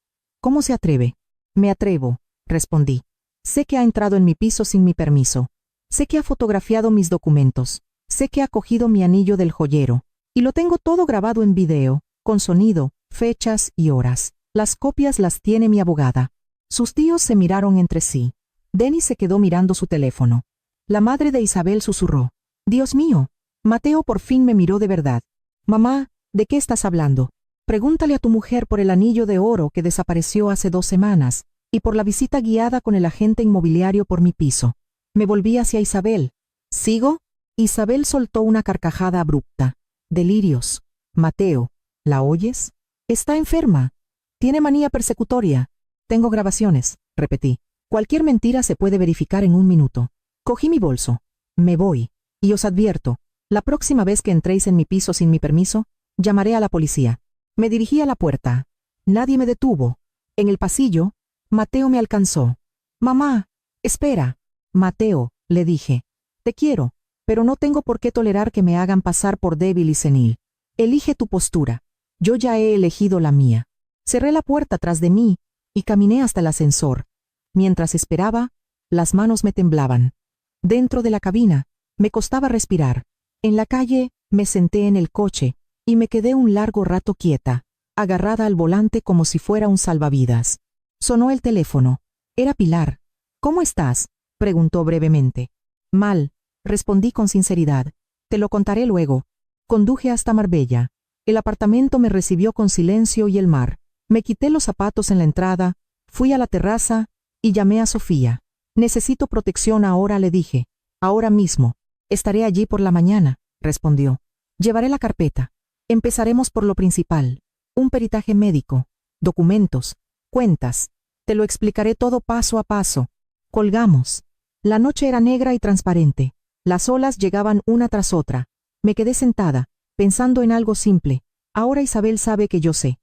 ¿Cómo se atreve? Me atrevo, respondí. Sé que ha entrado en mi piso sin mi permiso. Sé que ha fotografiado mis documentos. Sé que ha cogido mi anillo del joyero. Y lo tengo todo grabado en video, con sonido, fechas y horas. Las copias las tiene mi abogada. Sus tíos se miraron entre sí. Denny se quedó mirando su teléfono. La madre de Isabel susurró. Dios mío. Mateo por fin me miró de verdad. Mamá, ¿de qué estás hablando? Pregúntale a tu mujer por el anillo de oro que desapareció hace 2 semanas, y por la visita guiada con el agente inmobiliario por mi piso. Me volví hacia Isabel. ¿Sigo? Isabel soltó una carcajada abrupta. Delirios. Mateo, ¿la oyes? Está enferma. Tiene manía persecutoria. Tengo grabaciones, repetí. Cualquier mentira se puede verificar en 1 minuto. Cogí mi bolso. Me voy. Y os advierto, la próxima vez que entréis en mi piso sin mi permiso, llamaré a la policía. Me dirigí a la puerta. Nadie me detuvo. En el pasillo, Mateo me alcanzó. Mamá, espera. Mateo, le dije. Te quiero, pero no tengo por qué tolerar que me hagan pasar por débil y senil. Elige tu postura. Yo ya he elegido la mía. Cerré la puerta tras de mí y caminé hasta el ascensor. Mientras esperaba, las manos me temblaban. Dentro de la cabina, me costaba respirar. En la calle, me senté en el coche y me quedé un largo rato quieta, agarrada al volante como si fuera un salvavidas. Sonó el teléfono. Era Pilar. ¿Cómo estás?, preguntó brevemente. Mal, respondí con sinceridad. Te lo contaré luego. Conduje hasta Marbella. El apartamento me recibió con silencio y el mar. Me quité los zapatos en la entrada, fui a la terraza y llamé a Sofía. Necesito protección ahora, le dije. Ahora mismo. Estaré allí por la mañana, respondió. Llevaré la carpeta. Empezaremos por lo principal. Un peritaje médico, documentos, cuentas. Te lo explicaré todo paso a paso. Colgamos. La noche era negra y transparente. Las olas llegaban una tras otra. Me quedé sentada, pensando en algo simple. Ahora Isabel sabe que yo sé.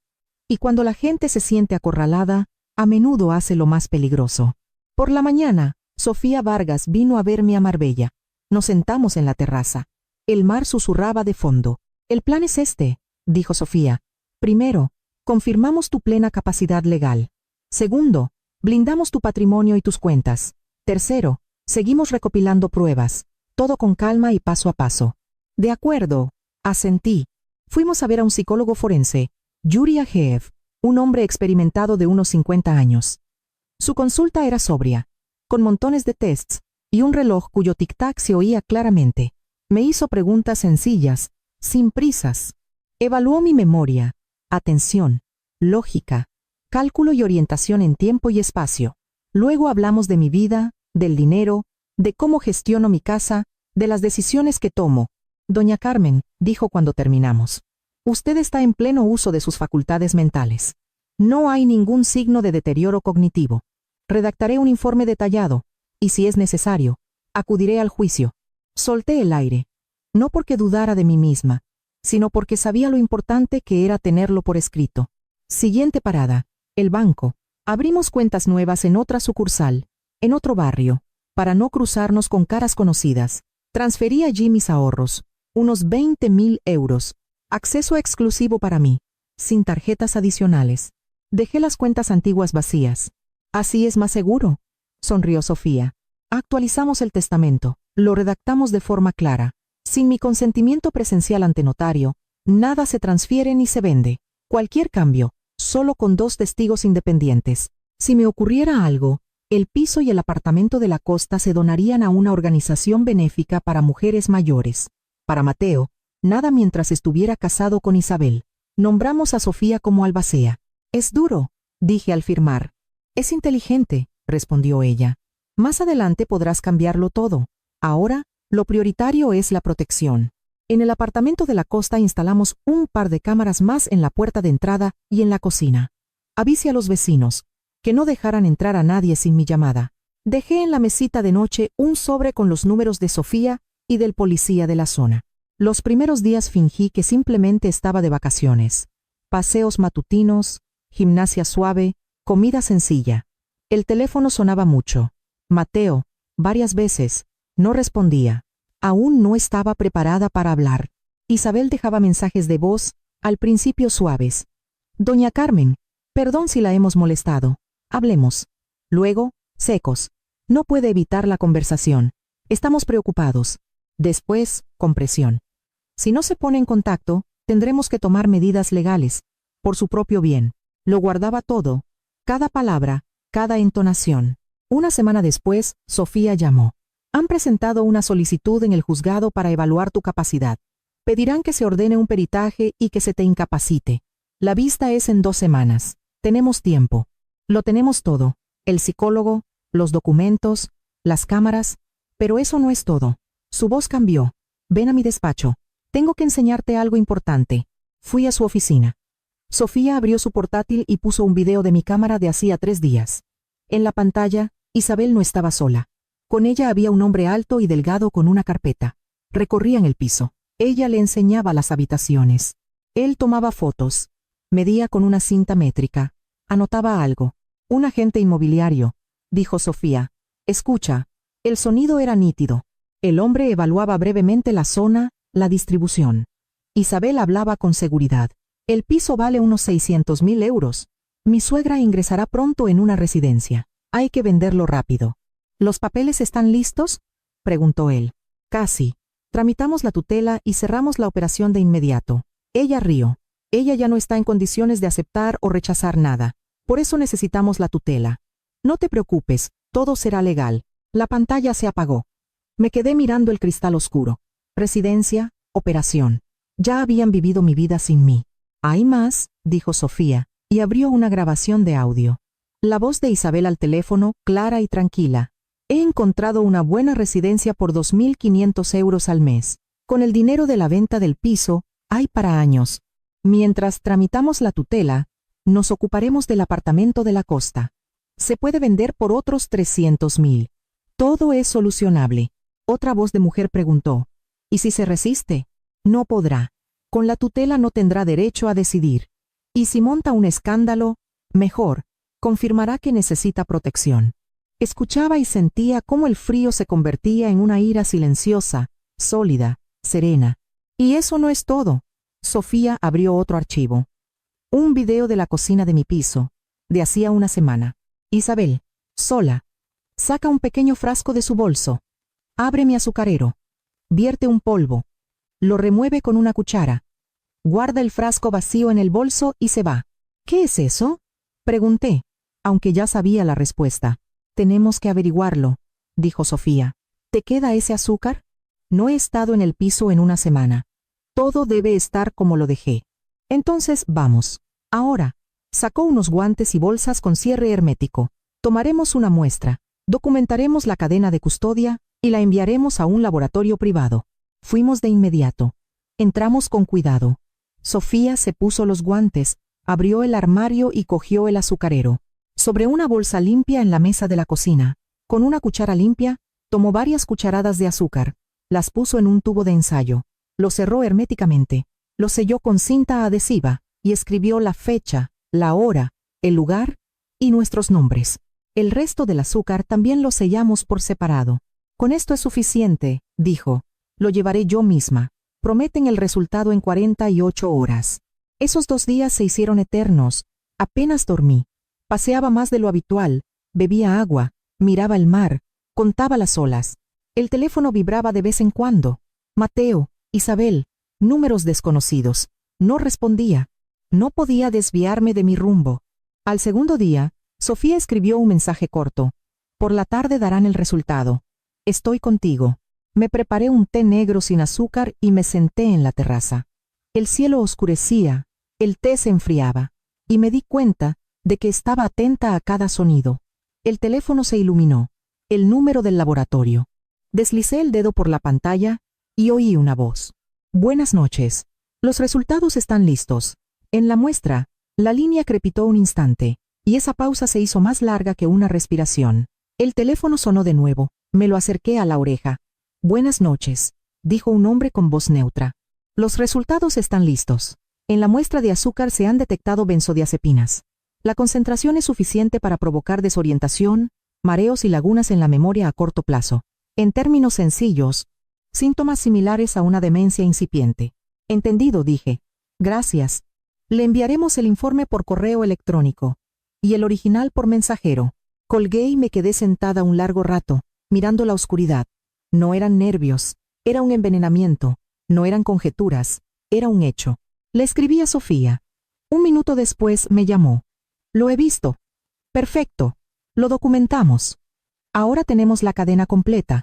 Y cuando la gente se siente acorralada, a menudo hace lo más peligroso. Por la mañana, Sofía Vargas vino a verme a Marbella. Nos sentamos en la terraza. El mar susurraba de fondo. El plan es este, dijo Sofía. Primero, confirmamos tu plena capacidad legal. Segundo, blindamos tu patrimonio y tus cuentas. Tercero, seguimos recopilando pruebas. Todo con calma y paso a paso. De acuerdo, asentí. Fuimos a ver a un psicólogo forense, Yuri Ageev, un hombre experimentado de unos 50 años. Su consulta era sobria, con montones de tests y un reloj cuyo tic-tac se oía claramente. Me hizo preguntas sencillas, sin prisas. Evaluó mi memoria, atención, lógica, cálculo y orientación en tiempo y espacio. Luego hablamos de mi vida, del dinero, de cómo gestiono mi casa, de las decisiones que tomo. Doña Carmen, dijo cuando terminamos, usted está en pleno uso de sus facultades mentales. No hay ningún signo de deterioro cognitivo. Redactaré un informe detallado, y si es necesario, acudiré al juicio. Solté el aire, no porque dudara de mí misma, sino porque sabía lo importante que era tenerlo por escrito. Siguiente parada, el banco. Abrimos cuentas nuevas en otra sucursal, en otro barrio, para no cruzarnos con caras conocidas. Transferí allí mis ahorros, unos 20.000 euros, acceso exclusivo para mí, sin tarjetas adicionales. Dejé las cuentas antiguas vacías. Así es más seguro, sonrió Sofía. Actualizamos el testamento, lo redactamos de forma clara. Sin mi consentimiento presencial ante notario, nada se transfiere ni se vende. Cualquier cambio, solo con 2 testigos independientes. Si me ocurriera algo, el piso y el apartamento de la costa se donarían a una organización benéfica para mujeres mayores. Para Mateo, nada mientras estuviera casado con Isabel. Nombramos a Sofía como albacea. Es duro, dije al firmar. Es inteligente, respondió ella. Más adelante podrás cambiarlo todo. Ahora, lo prioritario es la protección. En el apartamento de la costa instalamos un par de cámaras más en la puerta de entrada y en la cocina. Avise a los vecinos, que no dejaran entrar a nadie sin mi llamada. Dejé en la mesita de noche un sobre con los números de Sofía y del policía de la zona. Los primeros días fingí que simplemente estaba de vacaciones. Paseos matutinos, gimnasia suave, comida sencilla. El teléfono sonaba mucho. Mateo, varias veces, no respondía. Aún no estaba preparada para hablar. Isabel dejaba mensajes de voz, al principio suaves. Doña Carmen, Perdón si la hemos molestado. Hablemos. Luego, secos. No puede evitar la conversación. Estamos preocupados. Después, compresión. Si no se pone en contacto, tendremos que tomar medidas legales, por su propio bien. Lo guardaba todo, cada palabra, cada entonación. Una semana después, Sofía llamó. Han presentado una solicitud en el juzgado para evaluar tu capacidad. Pedirán que se ordene un peritaje y que se te incapacite. La vista es en 2 semanas. Tenemos tiempo. Lo tenemos todo. El psicólogo, los documentos, las cámaras. Pero eso no es todo. Su voz cambió. Ven a mi despacho. Tengo que enseñarte algo importante. Fui a su oficina. Sofía abrió su portátil y puso un video de mi cámara de hacía 3 días. En la pantalla, Isabel no estaba sola. Con ella había un hombre alto y delgado con una carpeta. Recorrían el piso. Ella le enseñaba las habitaciones. Él tomaba fotos. Medía con una cinta métrica. Anotaba algo. Un agente inmobiliario, dijo Sofía. Escucha. El sonido era nítido. El hombre evaluaba brevemente la zona, la distribución. Isabel hablaba con seguridad. El piso vale unos 600.000 euros. Mi suegra ingresará pronto en una residencia. Hay que venderlo rápido. ¿Los papeles están listos?, preguntó él. Casi. Tramitamos la tutela y cerramos la operación de inmediato. Ella rió. Ella ya no está en condiciones de aceptar o rechazar nada. Por eso necesitamos la tutela. No te preocupes, todo será legal. La pantalla se apagó. Me quedé mirando el cristal oscuro. Residencia, operación. Ya habían vivido mi vida sin mí. Hay más, dijo Sofía, y abrió una grabación de audio. La voz de Isabel al teléfono, clara y tranquila. He encontrado una buena residencia por 2.500 euros al mes. Con el dinero de la venta del piso, hay para años. Mientras tramitamos la tutela, nos ocuparemos del apartamento de la costa. Se puede vender por otros 300.000. Todo es solucionable. Otra voz de mujer preguntó. ¿Y si se resiste? No podrá. Con la tutela no tendrá derecho a decidir. Y si monta un escándalo, mejor, confirmará que necesita protección. Escuchaba y sentía cómo el frío se convertía en una ira silenciosa, sólida, serena. Y eso no es todo. Sofía abrió otro archivo. Un video de la cocina de mi piso, de hacía una semana. Isabel, sola, saca un pequeño frasco de su bolso. Abre mi azucarero. Vierte un polvo. Lo remueve con una cuchara. Guarda el frasco vacío en el bolso y se va. ¿Qué es eso?, pregunté, aunque ya sabía la respuesta. Tenemos que averiguarlo, dijo Sofía. ¿Te queda ese azúcar? No he estado en el piso en una semana. Todo debe estar como lo dejé. Entonces, vamos. Ahora. Sacó unos guantes y bolsas con cierre hermético. Tomaremos una muestra, documentaremos la cadena de custodia y la enviaremos a un laboratorio privado. Fuimos de inmediato. Entramos con cuidado. Sofía se puso los guantes, abrió el armario y cogió el azucarero. Sobre una bolsa limpia en la mesa de la cocina, con una cuchara limpia, tomó varias cucharadas de azúcar, las puso en un tubo de ensayo, lo cerró herméticamente, lo selló con cinta adhesiva y escribió la fecha, la hora, el lugar y nuestros nombres. El resto del azúcar también lo sellamos por separado. Con esto es suficiente, dijo. Lo llevaré yo misma. Prometen el resultado en 48 horas. Esos 2 días se hicieron eternos. Apenas dormí. Paseaba más de lo habitual, bebía agua, miraba el mar, contaba las olas. El teléfono vibraba de vez en cuando. Mateo, Isabel, números desconocidos. No respondía. No podía desviarme de mi rumbo. Al segundo día, Sofía escribió un mensaje corto. Por la tarde darán el resultado. Estoy contigo. Me preparé un té negro sin azúcar y me senté en la terraza. El cielo oscurecía, el té se enfriaba, y me di cuenta de que estaba atenta a cada sonido. El teléfono se iluminó, el número del laboratorio. Deslicé el dedo por la pantalla y oí una voz. Buenas noches. Los resultados están listos. En la muestra, la línea crepitó un instante, y esa pausa se hizo más larga que una respiración. El teléfono sonó de nuevo. Me lo acerqué a la oreja. Buenas noches, dijo un hombre con voz neutra. Los resultados están listos. En la muestra de azúcar se han detectado benzodiazepinas. La concentración es suficiente para provocar desorientación, mareos y lagunas en la memoria a corto plazo. En términos sencillos, síntomas similares a una demencia incipiente. Entendido, dije. Gracias. Le enviaremos el informe por correo electrónico y el original por mensajero. Colgué y me quedé sentada un largo rato, mirando la oscuridad. No eran nervios, era un envenenamiento, no eran conjeturas, era un hecho. Le escribí a Sofía. Un minuto después me llamó. Lo he visto. Perfecto. Lo documentamos. Ahora tenemos la cadena completa.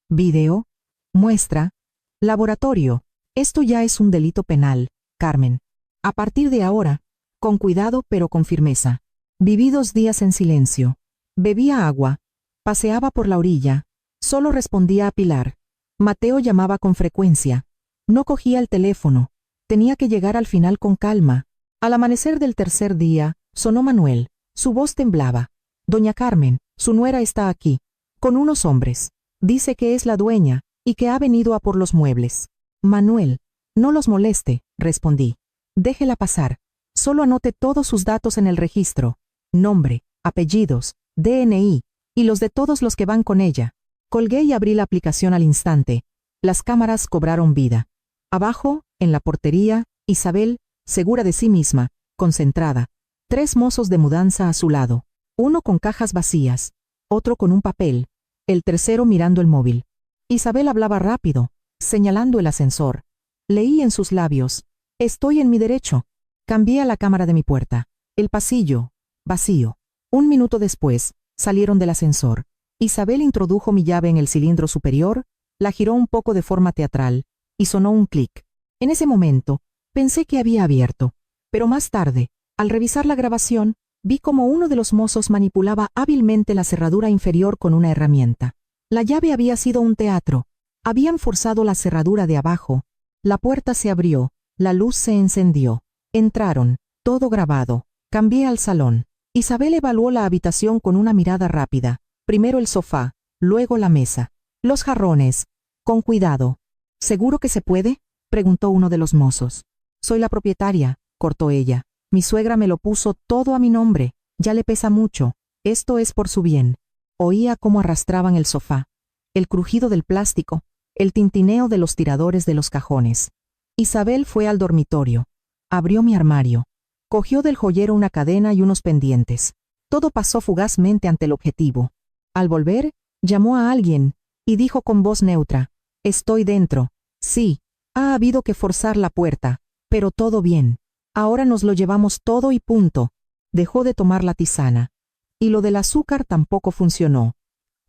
Video, muestra, laboratorio. Esto ya es un delito penal, Carmen. A partir de ahora, con cuidado pero con firmeza. Viví 2 días en silencio. Bebía agua. Paseaba por la orilla. Solo respondía a Pilar. Mateo llamaba con frecuencia. No cogía el teléfono. Tenía que llegar al final con calma. Al amanecer del tercer día, sonó Manuel. Su voz temblaba. Doña Carmen, su nuera está aquí, con unos hombres. Dice que es la dueña y que ha venido a por los muebles. Manuel, no los moleste, respondí. Déjela pasar. Solo anote todos sus datos en el registro. Nombre, apellidos, DNI y los de todos los que van con ella. Colgué y abrí la aplicación al instante. Las cámaras cobraron vida. Abajo, en la portería, Isabel, segura de sí misma, concentrada. 3 mozos de mudanza a su lado. Uno con cajas vacías, otro con un papel, el tercero mirando el móvil. Isabel hablaba rápido, señalando el ascensor. Leí en sus labios: estoy en mi derecho. Cambié a la cámara de mi puerta. El pasillo, vacío. 1 minuto después, salieron del ascensor. Isabel introdujo mi llave en el cilindro superior, la giró un poco de forma teatral, y sonó un clic. En ese momento, pensé que había abierto, pero más tarde, al revisar la grabación, vi como uno de los mozos manipulaba hábilmente la cerradura inferior con una herramienta. La llave había sido un teatro. Habían forzado la cerradura de abajo. La puerta se abrió, la luz se encendió. Entraron, todo grabado. Cambié al salón. Isabel evaluó la habitación con una mirada rápida. Primero el sofá, luego la mesa. Los jarrones. Con cuidado. ¿Seguro que se puede?, preguntó uno de los mozos. Soy la propietaria, cortó ella. Mi suegra me lo puso todo a mi nombre. Ya le pesa mucho. Esto es por su bien. Oía cómo arrastraban el sofá, el crujido del plástico, el tintineo de los tiradores de los cajones. Isabel fue al dormitorio. Abrió mi armario. Cogió del joyero una cadena y unos pendientes. Todo pasó fugazmente ante el objetivo. Al volver, llamó a alguien y dijo con voz neutra: estoy dentro. Sí, ha habido que forzar la puerta, pero todo bien. Ahora nos lo llevamos todo y punto. Dejó de tomar la tisana. Y lo del azúcar tampoco funcionó.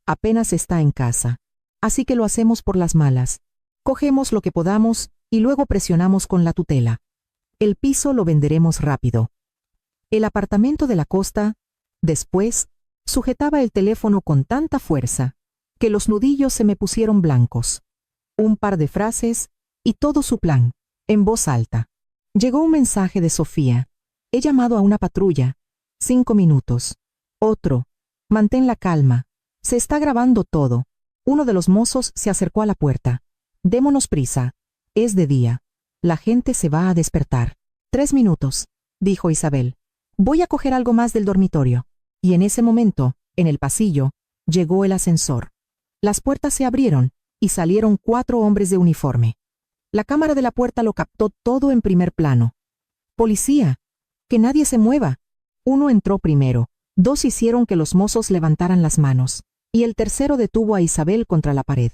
Apenas está en casa. Así que lo hacemos por las malas. Cogemos lo que podamos y luego presionamos con la tutela. El piso lo venderemos rápido. El apartamento de la costa, después, sujetaba el teléfono con tanta fuerza que los nudillos se me pusieron blancos. Un par de frases y todo su plan, en voz alta. Llegó un mensaje de Sofía. He llamado a una patrulla. 5 minutos. Otro. Mantén la calma. Se está grabando todo. Uno de los mozos se acercó a la puerta. Démonos prisa. Es de día. La gente se va a despertar. 3 minutos, dijo Isabel. Voy a coger algo más del dormitorio. Y en ese momento, en el pasillo, llegó el ascensor. Las puertas se abrieron y salieron 4 hombres de uniforme. La cámara de la puerta lo captó todo en primer plano. Policía, que nadie se mueva. Uno entró primero, 2 hicieron que los mozos levantaran las manos, y el tercero detuvo a Isabel contra la pared.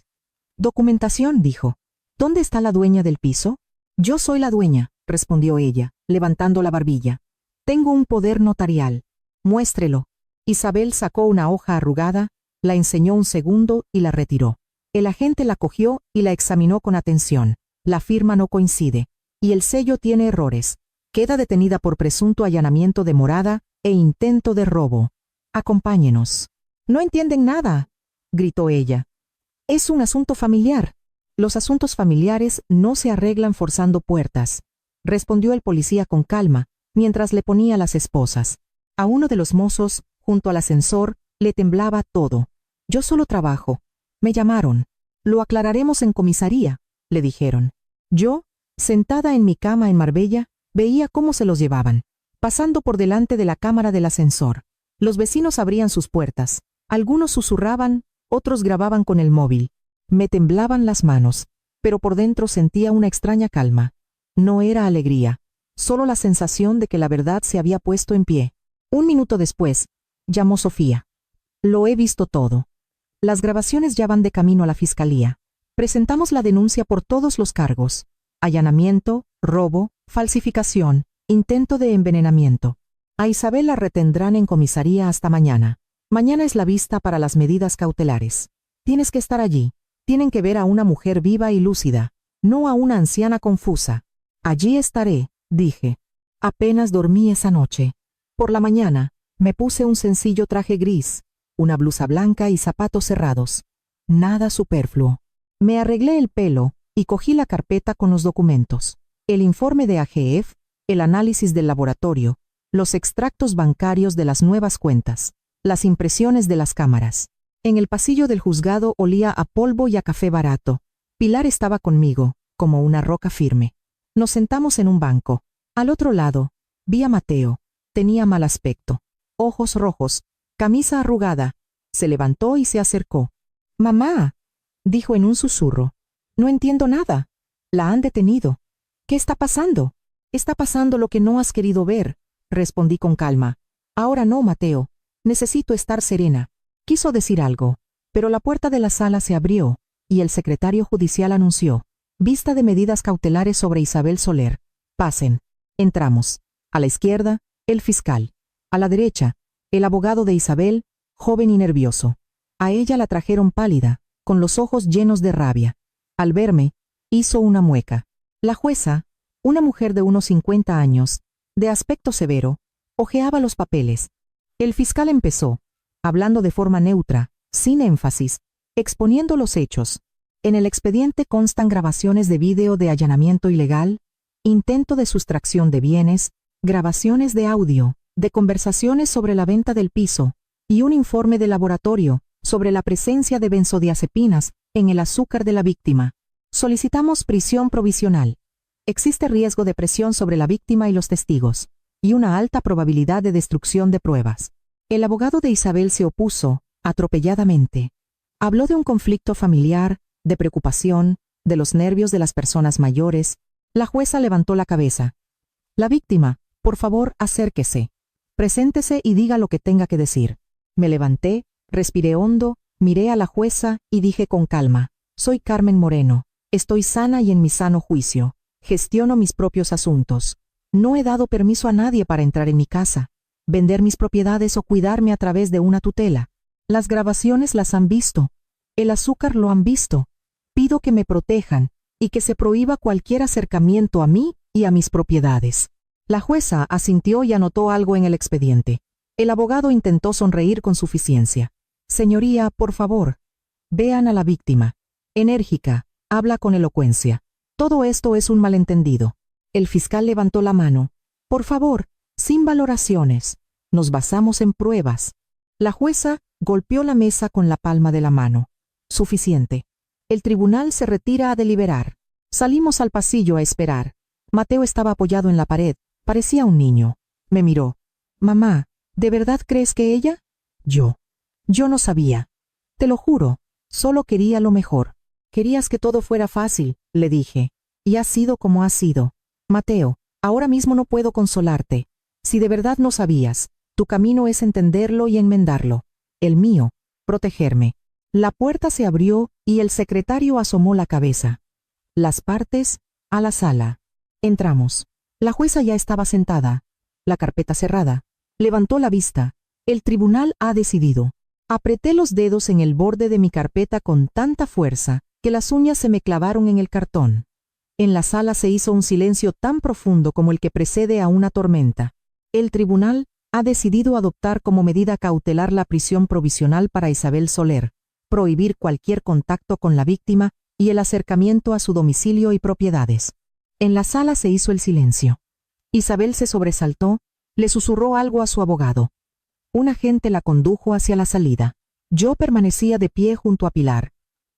Documentación, dijo. ¿Dónde está la dueña del piso? Yo soy la dueña, respondió ella, levantando la barbilla. Tengo un poder notarial. Muéstrelo. Isabel sacó una hoja arrugada, la enseñó un segundo y la retiró. El agente la cogió y la examinó con atención. La firma no coincide, y el sello tiene errores. Queda detenida por presunto allanamiento de morada e intento de robo. Acompáñenos. No entienden nada, gritó ella. Es un asunto familiar. Los asuntos familiares no se arreglan forzando puertas, respondió el policía con calma, mientras le ponía las esposas. A uno de los mozos, junto al ascensor, le temblaba todo. Yo solo trabajo. Me llamaron. Lo aclararemos en comisaría, le dijeron. Yo, sentada en mi cama en Marbella, veía cómo se los llevaban, pasando por delante de la cámara del ascensor. Los vecinos abrían sus puertas. Algunos susurraban, otros grababan con el móvil. Me temblaban las manos, pero por dentro sentía una extraña calma. No era alegría, solo la sensación de que la verdad se había puesto en pie. Un minuto después, llamó Sofía. Lo he visto todo. Las grabaciones ya van de camino a la fiscalía. Presentamos la denuncia por todos los cargos: allanamiento, robo, falsificación, intento de envenenamiento. A Isabel la retendrán en comisaría hasta mañana. Mañana es la vista para las medidas cautelares. Tienes que estar allí. Tienen que ver a una mujer viva y lúcida, no a una anciana confusa. Allí estaré, dije. Apenas dormí esa noche. Por la mañana, me puse un sencillo traje gris, una blusa blanca y zapatos cerrados. Nada superfluo. Me arreglé el pelo y cogí la carpeta con los documentos: el informe de AGF, el análisis del laboratorio, los extractos bancarios de las nuevas cuentas, las impresiones de las cámaras. En el pasillo del juzgado olía a polvo y a café barato. Pilar estaba conmigo, como una roca firme. Nos sentamos en un banco. Al otro lado, vi a Mateo. Tenía mal aspecto. Ojos rojos, camisa arrugada. Se levantó y se acercó. «Mamá», dijo en un susurro. «No entiendo nada. La han detenido. ¿Qué está pasando?» «Está pasando lo que no has querido ver», respondí con calma. «Ahora no, Mateo. Necesito estar serena». Quiso decir algo, pero la puerta de la sala se abrió y el secretario judicial anunció: «Vista de medidas cautelares sobre Isabel Soler. Pasen». Entramos. A la izquierda, el fiscal. A la derecha, el abogado de Isabel, joven y nervioso. A ella la trajeron pálida, con los ojos llenos de rabia. Al verme, hizo una mueca. La jueza, una mujer de unos 50 años, de aspecto severo, hojeaba los papeles. El fiscal empezó, hablando de forma neutra, sin énfasis, exponiendo los hechos. En el expediente constan grabaciones de vídeo de allanamiento ilegal, intento de sustracción de bienes, grabaciones de audio, de conversaciones sobre la venta del piso, y un informe de laboratorio sobre la presencia de benzodiazepinas en el azúcar de la víctima. Solicitamos prisión provisional. Existe riesgo de presión sobre la víctima y los testigos, y una alta probabilidad de destrucción de pruebas. El abogado de Isabel se opuso, atropelladamente. Habló de un conflicto familiar, de preocupación, de los nervios de las personas mayores. La jueza levantó la cabeza. «La víctima, por favor, acérquese. Preséntese y diga lo que tenga que decir». Me levanté, respiré hondo, miré a la jueza y dije con calma: «Soy Carmen Moreno. Estoy sana y en mi sano juicio. Gestiono mis propios asuntos. No he dado permiso a nadie para entrar en mi casa, vender mis propiedades o cuidarme a través de una tutela. Las grabaciones las han visto. El azúcar lo han visto. Pido que me protejan y que se prohíba cualquier acercamiento a mí y a mis propiedades». La jueza asintió y anotó algo en el expediente. El abogado intentó sonreír con suficiencia. «Señoría, por favor, vean a la víctima. Enérgica, habla con elocuencia. Todo esto es un malentendido». El fiscal levantó la mano. «Por favor, sin valoraciones. Nos basamos en pruebas». La jueza golpeó la mesa con la palma de la mano. «Suficiente. El tribunal se retira a deliberar». Salimos al pasillo a esperar. Mateo estaba apoyado en la pared. Parecía un niño. Me miró. «Mamá, ¿de verdad crees que ella?» Yo no sabía. «Te lo juro, solo quería lo mejor». «Querías que todo fuera fácil», le dije. «Y ha sido como ha sido. Mateo, ahora mismo no puedo consolarte. Si de verdad no sabías, tu camino es entenderlo y enmendarlo. El mío, protegerme». La puerta se abrió y el secretario asomó la cabeza. «Las partes, a la sala». Entramos. La jueza ya estaba sentada, la carpeta cerrada. Levantó la vista. «El tribunal ha decidido». Apreté los dedos en el borde de mi carpeta con tanta fuerza que las uñas se me clavaron en el cartón. En la sala se hizo un silencio tan profundo como el que precede a una tormenta. El tribunal ha decidido adoptar como medida cautelar la prisión provisional para Isabel Soler, prohibir cualquier contacto con la víctima y el acercamiento a su domicilio y propiedades. En la sala se hizo el silencio. Isabel se sobresaltó, le susurró algo a su abogado. Un agente la condujo hacia la salida. Yo permanecía de pie junto a Pilar,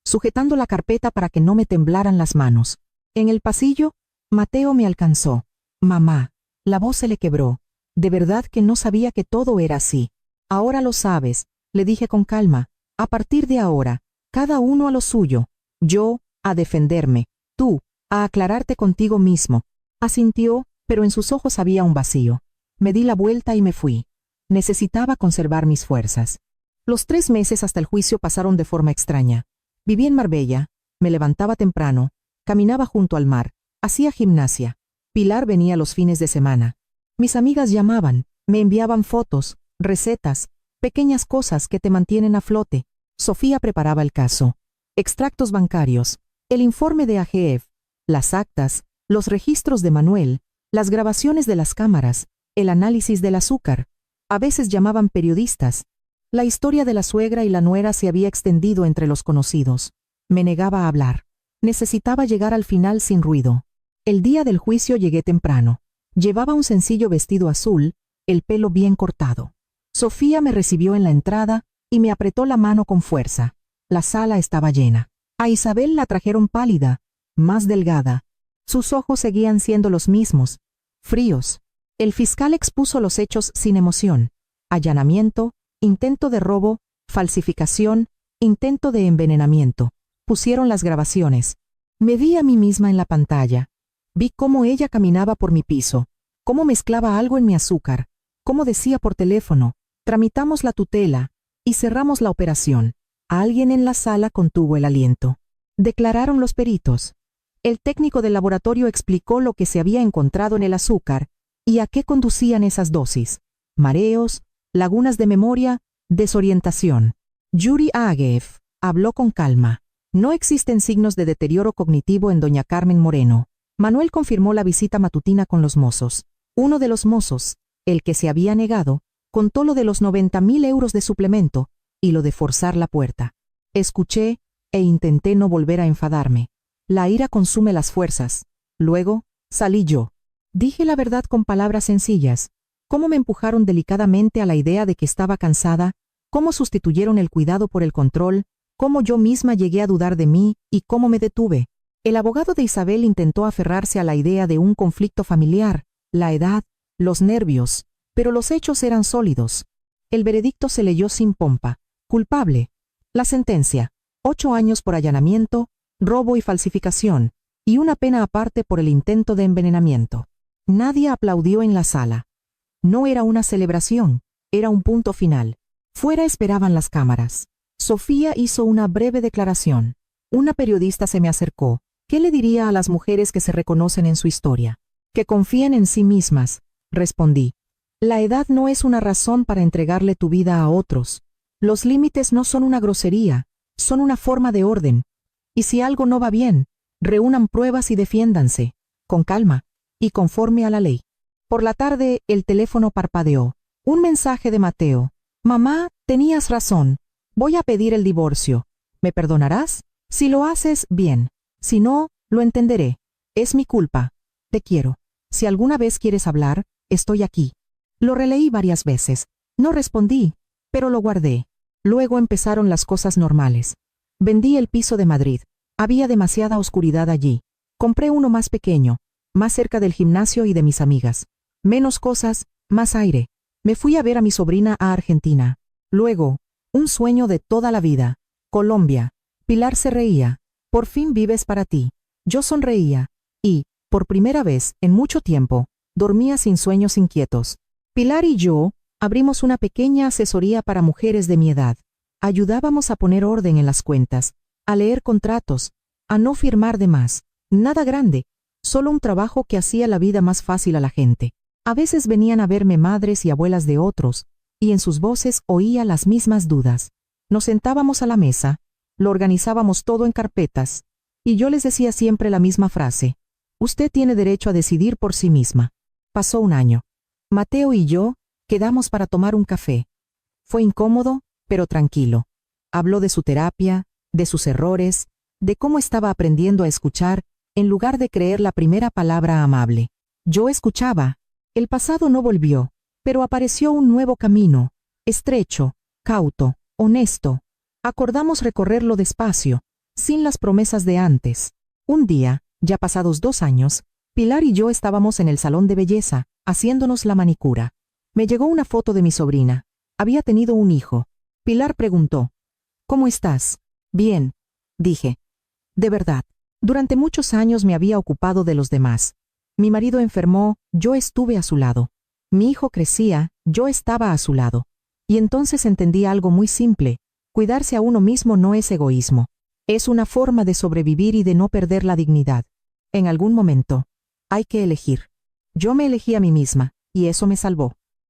sujetando la carpeta para que no me temblaran las manos. En el pasillo, Mateo me alcanzó. «Mamá», la voz se le quebró. «De verdad que no sabía que todo era así». «Ahora lo sabes», le dije con calma. «A partir de ahora, cada uno a lo suyo. Yo, a defenderme. Tú, a aclararte contigo mismo». Asintió pero en sus ojos había un vacío. Me di la vuelta y me fui. Necesitaba conservar mis fuerzas. Los 3 meses hasta el juicio pasaron de forma extraña. Viví en Marbella, me levantaba temprano, caminaba junto al mar, hacía gimnasia. Pilar venía los fines de semana. Mis amigas llamaban, me enviaban fotos, recetas, pequeñas cosas que te mantienen a flote. Sofía preparaba el caso. Extractos bancarios, el informe de AGF, las actas, los registros de Manuel, las grabaciones de las cámaras, el análisis del azúcar. A veces llamaban periodistas. La historia de la suegra y la nuera se había extendido entre los conocidos. Me negaba a hablar. Necesitaba llegar al final sin ruido. El día del juicio llegué temprano. Llevaba un sencillo vestido azul, el pelo bien cortado. Sofía me recibió en la entrada y me apretó la mano con fuerza. La sala estaba llena. A Isabel la trajeron pálida, más delgada. Sus ojos seguían siendo los mismos, fríos. El fiscal expuso los hechos sin emoción. Allanamiento, intento de robo, falsificación, intento de envenenamiento. Pusieron las grabaciones. Me vi a mí misma en la pantalla. Vi cómo ella caminaba por mi piso, cómo mezclaba algo en mi azúcar, cómo decía por teléfono, tramitamos la tutela y cerramos la operación. Alguien en la sala contuvo el aliento. Declararon los peritos. El técnico del laboratorio explicó lo que se había encontrado en el azúcar y a qué conducían esas dosis. Mareos, lagunas de memoria, desorientación. Yuri AGF habló con calma. No existen signos de deterioro cognitivo en doña Carmen Moreno. Manuel confirmó la visita matutina con los mozos. Uno de los mozos, el que se había negado, contó lo de los 90.000 euros de suplemento y lo de forzar la puerta. Escuché e intenté no volver a enfadarme. La ira consume las fuerzas. Luego, salí yo. Dije la verdad con palabras sencillas. Cómo me empujaron delicadamente a la idea de que estaba cansada, cómo sustituyeron el cuidado por el control, cómo yo misma llegué a dudar de mí y cómo me detuve. El abogado de Isabel intentó aferrarse a la idea de un conflicto familiar, la edad, los nervios, pero los hechos eran sólidos. El veredicto se leyó sin pompa. Culpable. La sentencia: 8 años por allanamiento, robo y falsificación, y una pena aparte por el intento de envenenamiento. Nadie aplaudió en la sala. No era una celebración, era un punto final. Fuera esperaban las cámaras. Sofía hizo una breve declaración. Una periodista se me acercó. ¿Qué le diría a las mujeres que se reconocen en su historia? Que confíen en sí mismas, respondí. La edad no es una razón para entregarle tu vida a otros. Los límites no son una grosería, son una forma de orden. Y si algo no va bien, reúnan pruebas y defiéndanse, con calma y conforme a la ley. Por la tarde el teléfono parpadeó. Un mensaje de Mateo. Mamá, tenías razón. Voy a pedir el divorcio. ¿Me perdonarás? Si lo haces, bien. Si no, lo entenderé. Es mi culpa. Te quiero. Si alguna vez quieres hablar, estoy aquí. Lo releí varias veces. No respondí, pero lo guardé. Luego empezaron las cosas normales. Vendí el piso de Madrid. Había demasiada oscuridad allí. Compré uno más pequeño, más cerca del gimnasio y de mis amigas. Menos cosas, más aire. Me fui a ver a mi sobrina a Argentina. Luego, un sueño de toda la vida. Colombia. Pilar se reía. Por fin vives para ti. Yo sonreía. Y, por primera vez en mucho tiempo, dormía sin sueños inquietos. Pilar y yo abrimos una pequeña asesoría para mujeres de mi edad. Ayudábamos a poner orden en las cuentas, a leer contratos, a no firmar de más. Nada grande, solo un trabajo que hacía la vida más fácil a la gente. A veces venían a verme madres y abuelas de otros, y en sus voces oía las mismas dudas. Nos sentábamos a la mesa, lo organizábamos todo en carpetas, y yo les decía siempre la misma frase: usted tiene derecho a decidir por sí misma. Pasó un año. Mateo y yo quedamos para tomar un café. Fue incómodo, pero tranquilo. Habló de su terapia, de sus errores, de cómo estaba aprendiendo a escuchar en lugar de creer la primera palabra amable. Yo escuchaba. El pasado no volvió, pero apareció un nuevo camino, estrecho, cauto, honesto. Acordamos recorrerlo despacio, sin las promesas de antes. Un día, ya pasados 2 años, Pilar y yo estábamos en el salón de belleza, haciéndonos la manicura. Me llegó una foto de mi sobrina. Había tenido un hijo. Pilar preguntó: ¿Cómo estás? Bien, dije. De verdad, durante muchos años me había ocupado de los demás. Mi marido enfermó, yo estuve a su lado. Mi hijo crecía, yo estaba a su lado. Y entonces entendí algo muy simple: cuidarse a uno mismo no es egoísmo. Es una forma de sobrevivir y de no perder la dignidad. En algún momento, hay que elegir. Yo me elegí a mí misma, y eso me salvó.